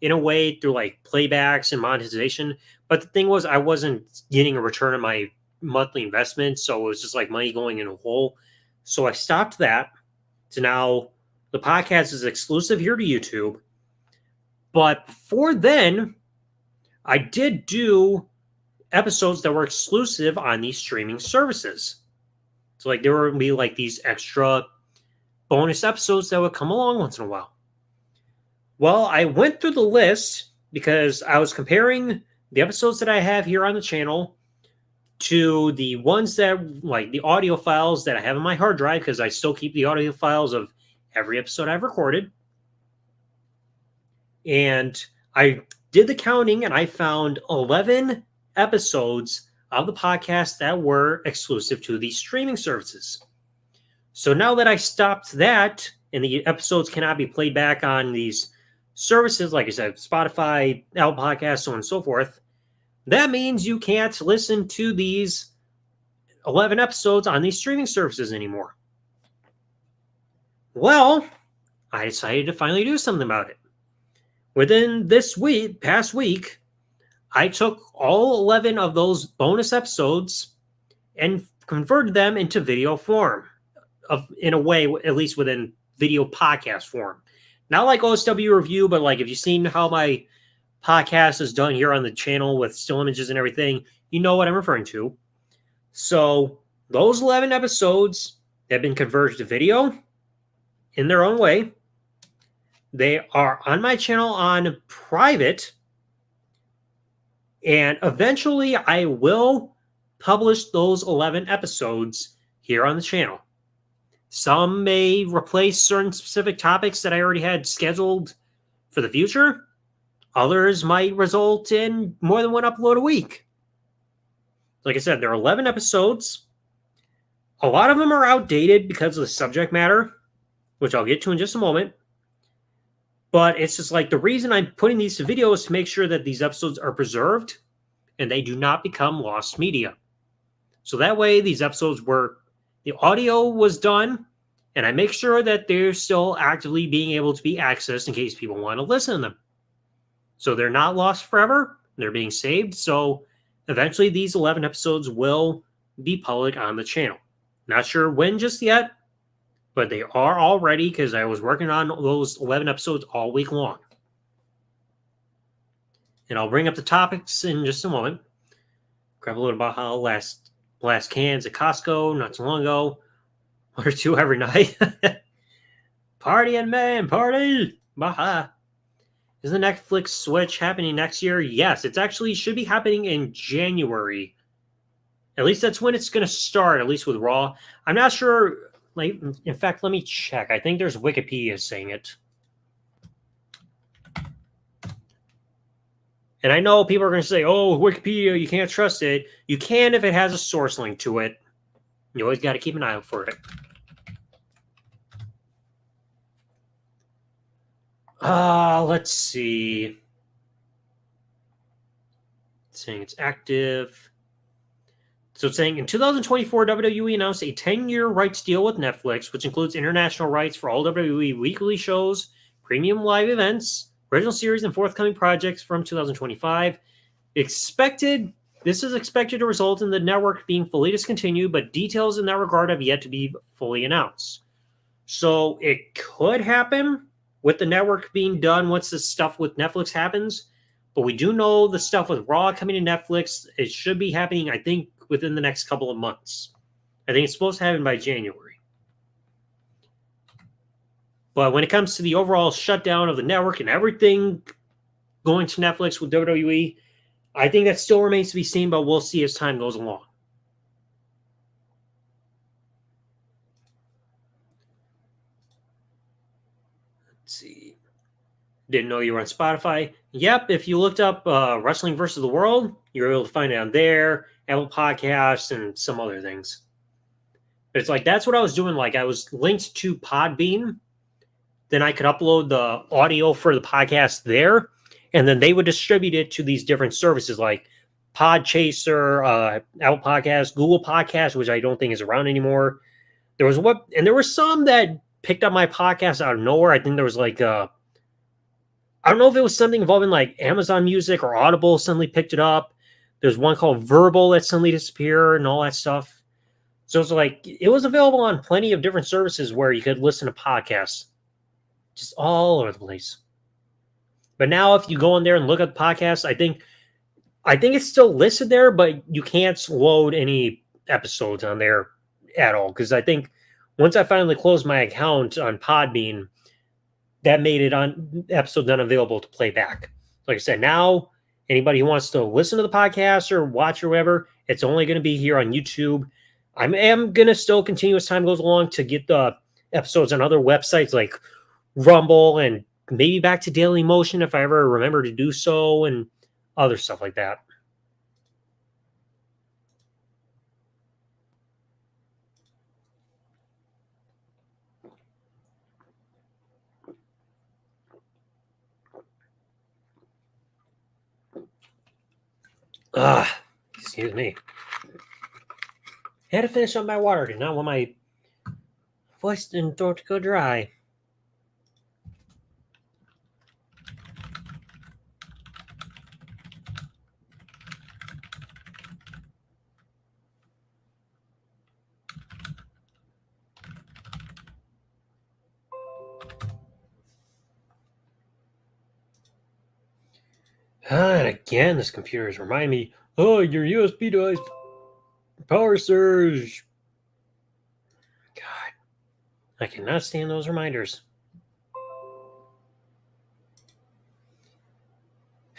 [SPEAKER 1] in a way through like playbacks and monetization. But the thing was, I wasn't getting a return on my monthly investment, so it was just like money going in a hole. So I stopped that. So now the podcast is exclusive here to YouTube. But before then, I did do episodes that were exclusive on these streaming services. So like there would be like these extra bonus episodes that would come along once in a while. Well, I went through the list because I was comparing the episodes that I have here on the channel to the ones that, like the audio files that I have in my hard drive, because I still keep the audio files of every episode I've recorded. And I did the counting and I found 11 episodes of the podcast that were exclusive to these streaming services. So now that I stopped that and the episodes cannot be played back on these services, like I said, Spotify, Apple Podcasts, so on and so forth, that means you can't listen to these 11 episodes on these streaming services anymore. Well, I decided to finally do something about it. Within this past week, I took all 11 of those bonus episodes and converted them into video form, in a way, at least within video podcast form. Not like OSW review, but like if you've seen how my podcast is done here on the channel with still images and everything, you know what I'm referring to. So those 11 episodes have been converted to video in their own way. They are on my channel on private. And eventually I will publish those 11 episodes here on the channel. Some may replace certain specific topics that I already had scheduled for the future. Others might result in more than one upload a week. Like I said, there are 11 episodes. A lot of them are outdated because of the subject matter, which I'll get to in just a moment. But it's just like the reason I'm putting these to video is to make sure that these episodes are preserved and they do not become lost media. So that way these episodes the audio was done, and I make sure that they're still actively being able to be accessed in case people want to listen to them. So they're not lost forever. They're being saved. So eventually these 11 episodes will be public on the channel. Not sure when just yet, but they are all ready because I was working on those 11 episodes all week long. And I'll bring up the topics in just a moment. Grab a little about how last cans at Costco not too long ago. 1 or 2 every night. Party and man, party! Baha. Is the Netflix switch happening next year? Yes, it's actually should be happening in January. At least that's when it's going to start, at least with Raw. I'm not sure. Like, in fact, let me check. I think there's Wikipedia saying it. And I know people are going to say, oh, Wikipedia, you can't trust it. You can if it has a source link to it. You always got to keep an eye out for it. Let's see. It's saying it's active. So it's saying in 2024, WWE announced a 10-year rights deal with Netflix, which includes international rights for all WWE weekly shows, premium live events, original series, and forthcoming projects from 2025. This is expected to result in the network being fully discontinued, but details in that regard have yet to be fully announced. So it could happen with the network being done once the stuff with Netflix happens. But we do know the stuff with Raw coming to Netflix, it should be happening, I think, within the next couple of months. I think it's supposed to happen by January. But when it comes to the overall shutdown of the network and everything going to Netflix with WWE. I think that still remains to be seen, but we'll see as time goes along. Let's see. Didn't know you were on Spotify. Yep, if you looked up Wrestling versus the World, you're able to find it on there, Apple Podcasts, and some other things. But it's like that's what I was doing. Like I was linked to Podbean, then I could upload the audio for the podcast there, and then they would distribute it to these different services like Podchaser, Apple Podcasts, Google Podcasts, which I don't think is around anymore. There were some that picked up my podcast out of nowhere. I think there was like I don't know if it was something involving like Amazon Music or Audible suddenly picked it up. There's one called Verbal that suddenly disappeared and all that stuff. So it's like it was available on plenty of different services where you could listen to podcasts, just all over the place. But now, if you go in there and look at the podcast, I think it's still listed there, but you can't load any episodes on there at all because I think once I finally closed my account on Podbean, that made it on episode unavailable to play back. Like I said, now anybody who wants to listen to the podcast or watch or whatever, it's only going to be here on YouTube. I am going to still continue as time goes along to get the episodes on other websites like Rumble and maybe back to Daily Motion if I ever remember to do so and other stuff like that. Excuse me. Had to finish up my water. Did not want my voice and throat to go dry. And again, this computer is reminding me, oh, your USB device power surge. God, I cannot stand those reminders.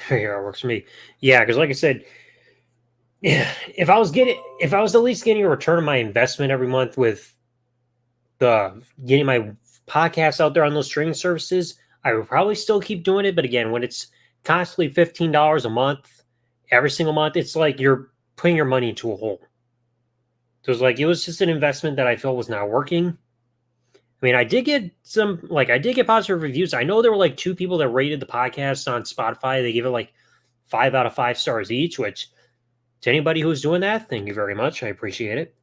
[SPEAKER 1] Here, it works for me. Yeah, because like I said, yeah, if I was at least getting a return on my investment every month with the getting my podcasts out there on those streaming services, I would probably still keep doing it. But again, when it's constantly $15 a month, every single month, it's like you're putting your money into a hole. So it's like it was just an investment that I felt was not working. I mean, I did get positive reviews. I know there were like 2 people that rated the podcast on Spotify. They gave it like 5 out of 5 stars each, which to anybody who's doing that, thank you very much. I appreciate it.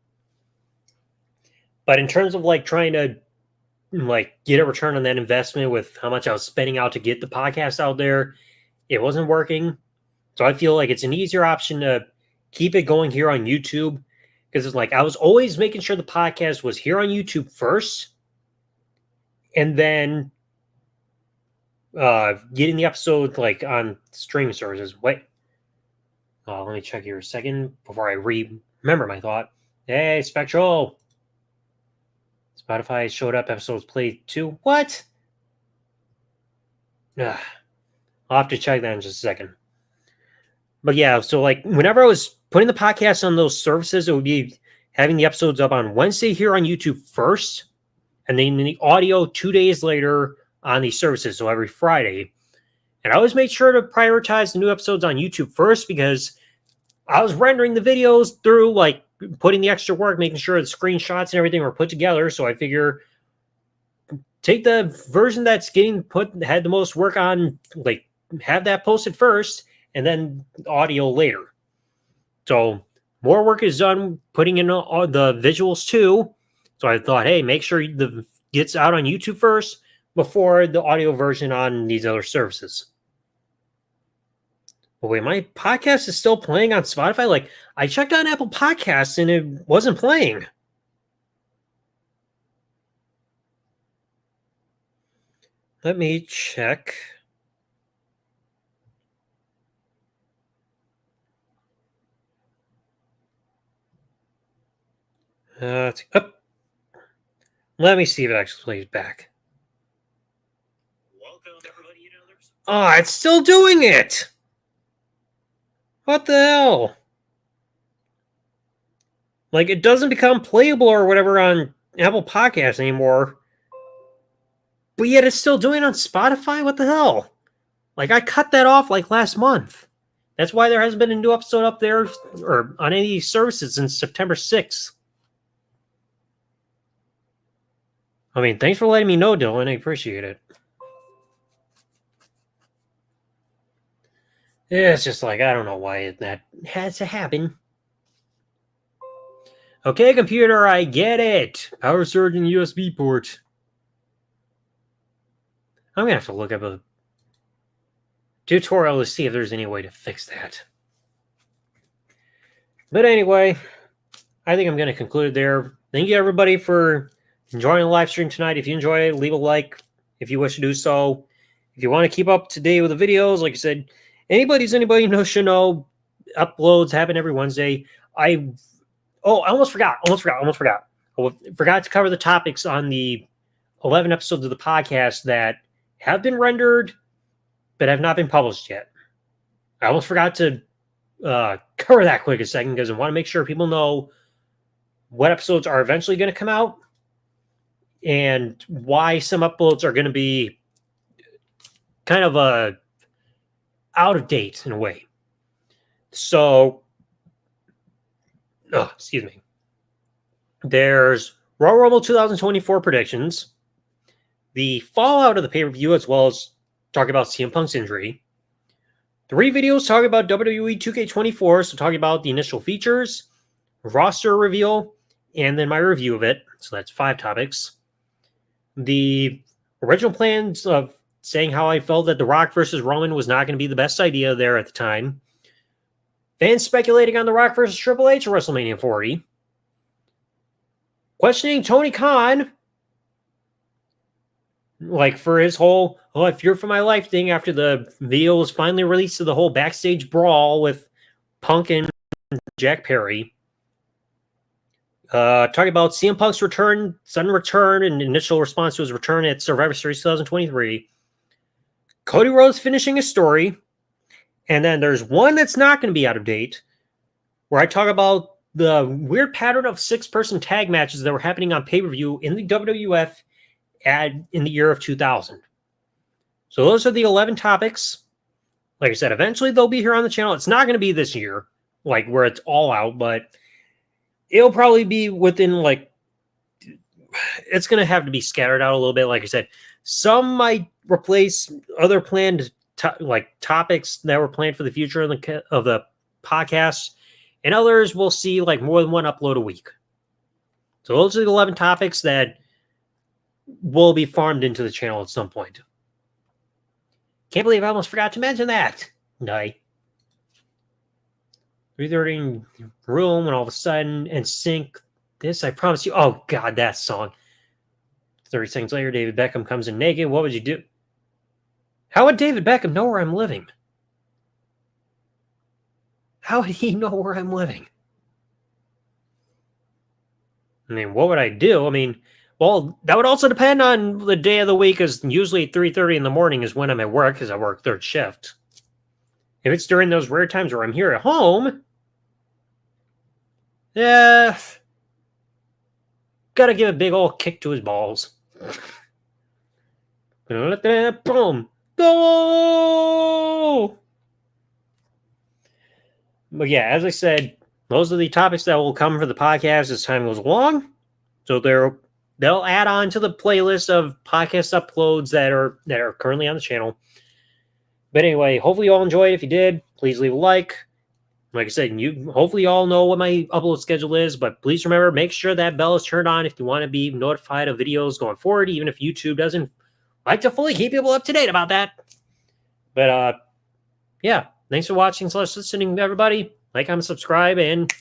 [SPEAKER 1] But in terms of like trying to like get a return on that investment with how much I was spending out to get the podcast out there, it wasn't working. So I feel like it's an easier option to keep it going here on YouTube because it's like I was always making sure the podcast was here on YouTube first and then getting the episode like on streaming services. Wait, let me check here a second before I remember my thought. Hey, Spectral. Spotify showed up episodes played too. What? I'll have to check that in just a second. But yeah, so like whenever I was putting the podcast on those services, it would be having the episodes up on Wednesday here on YouTube first, and then the audio 2 days later on these services, so every Friday. And I always made sure to prioritize the new episodes on YouTube first because I was rendering the videos through like putting the extra work, making sure the screenshots and everything were put together. So I figure take the version that's had the most work on, like have that posted first and then audio later. So more work is done putting in all the visuals too. So I thought, hey, make sure the gets out on YouTube first before the audio version on these other services. But wait, my podcast is still playing on Spotify? Like, I checked on Apple Podcasts and it wasn't playing. Let me check. Let me see if it actually plays back. Welcome, everybody.
[SPEAKER 3] Oh, it's still doing it. What the hell? Like, it doesn't become playable or whatever on Apple Podcasts anymore. But yet it's still doing it on Spotify? What the hell? Like, I cut that off like last month. That's why there hasn't been a new episode up there or on any services since September 6th. I mean, thanks for letting me know, Dylan. I appreciate it. Yeah, it's just like, I don't know why that has to happen. Okay, computer, I get it. Power surge and USB port. I'm going to have to look up a tutorial to see if there's any way to fix that. But anyway, I think I'm going to conclude there. Thank you, everybody, for enjoying the live stream tonight. If you enjoy it, leave a like if you wish to do so. If you want to keep up to date with the videos, like I said, anybody should know uploads happen every Wednesday. I almost forgot. I forgot to cover the topics on the 11 episodes of the podcast that have been rendered but have not been published yet. I almost forgot to cover that quick a second because I want to make sure people know what episodes are eventually going to come out and why some uploads are going to be kind of out of date in a way. So, excuse me. There's Royal Rumble 2024 predictions, the fallout of the pay-per-view, as well as talking about CM Punk's injury. 3 videos talking about WWE 2K24, so talking about the initial features, roster reveal, and then my review of it. So that's 5 topics. The original plans of saying how I felt that The Rock versus Roman was not going to be the best idea there at the time. Fans speculating on The Rock versus Triple H at WrestleMania 40. Questioning Tony Khan, like for his whole, I fear for my life thing after the video was finally released of the whole backstage brawl with Punk and Jack Perry. Talking about CM Punk's sudden return, and initial response to his return at Survivor Series 2023. Cody Rhodes finishing his story. And then there's one that's not going to be out of date, where I talk about the weird pattern of 6-person tag matches that were happening on pay-per-view in the WWF in the year of 2000. So those are the 11 topics. Like I said, eventually they'll be here on the channel. It's not going to be this year, like where it's all out, but it'll probably be within it's going to have to be scattered out a little bit. Like I said, some might replace other planned topics that were planned for the future of the podcast, and others will see like more than one upload a week. So those are the 11 topics that will be farmed into the channel at some point. Can't believe I almost forgot to mention that. No. 3:30 in the room, and all of a sudden, and sync this, I promise you. Oh, God, that song. 30 seconds later, David Beckham comes in naked. What would you do? How would David Beckham know where I'm living? How would he know where I'm living? I mean, what would I do? I mean, well, that would also depend on the day of the week, because usually 3:30 in the morning is when I'm at work, because I work third shift. If it's during those rare times where I'm here at home, gotta give a big old kick to his balls. Boom. Go! But yeah, as I said, those are the topics that will come for the podcast as time goes along. So they'll add on to the playlist of podcast uploads that are currently on the channel. But anyway, hopefully you all enjoyed. If you did, please leave a like. Like I said, hopefully you all know what my upload schedule is, but please remember, make sure that bell is turned on if you want to be notified of videos going forward, even if YouTube doesn't like to fully keep people up to date about that. But yeah, thanks for watching / listening, everybody. Like, comment, subscribe, and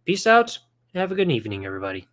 [SPEAKER 3] peace out. Have a good evening, everybody.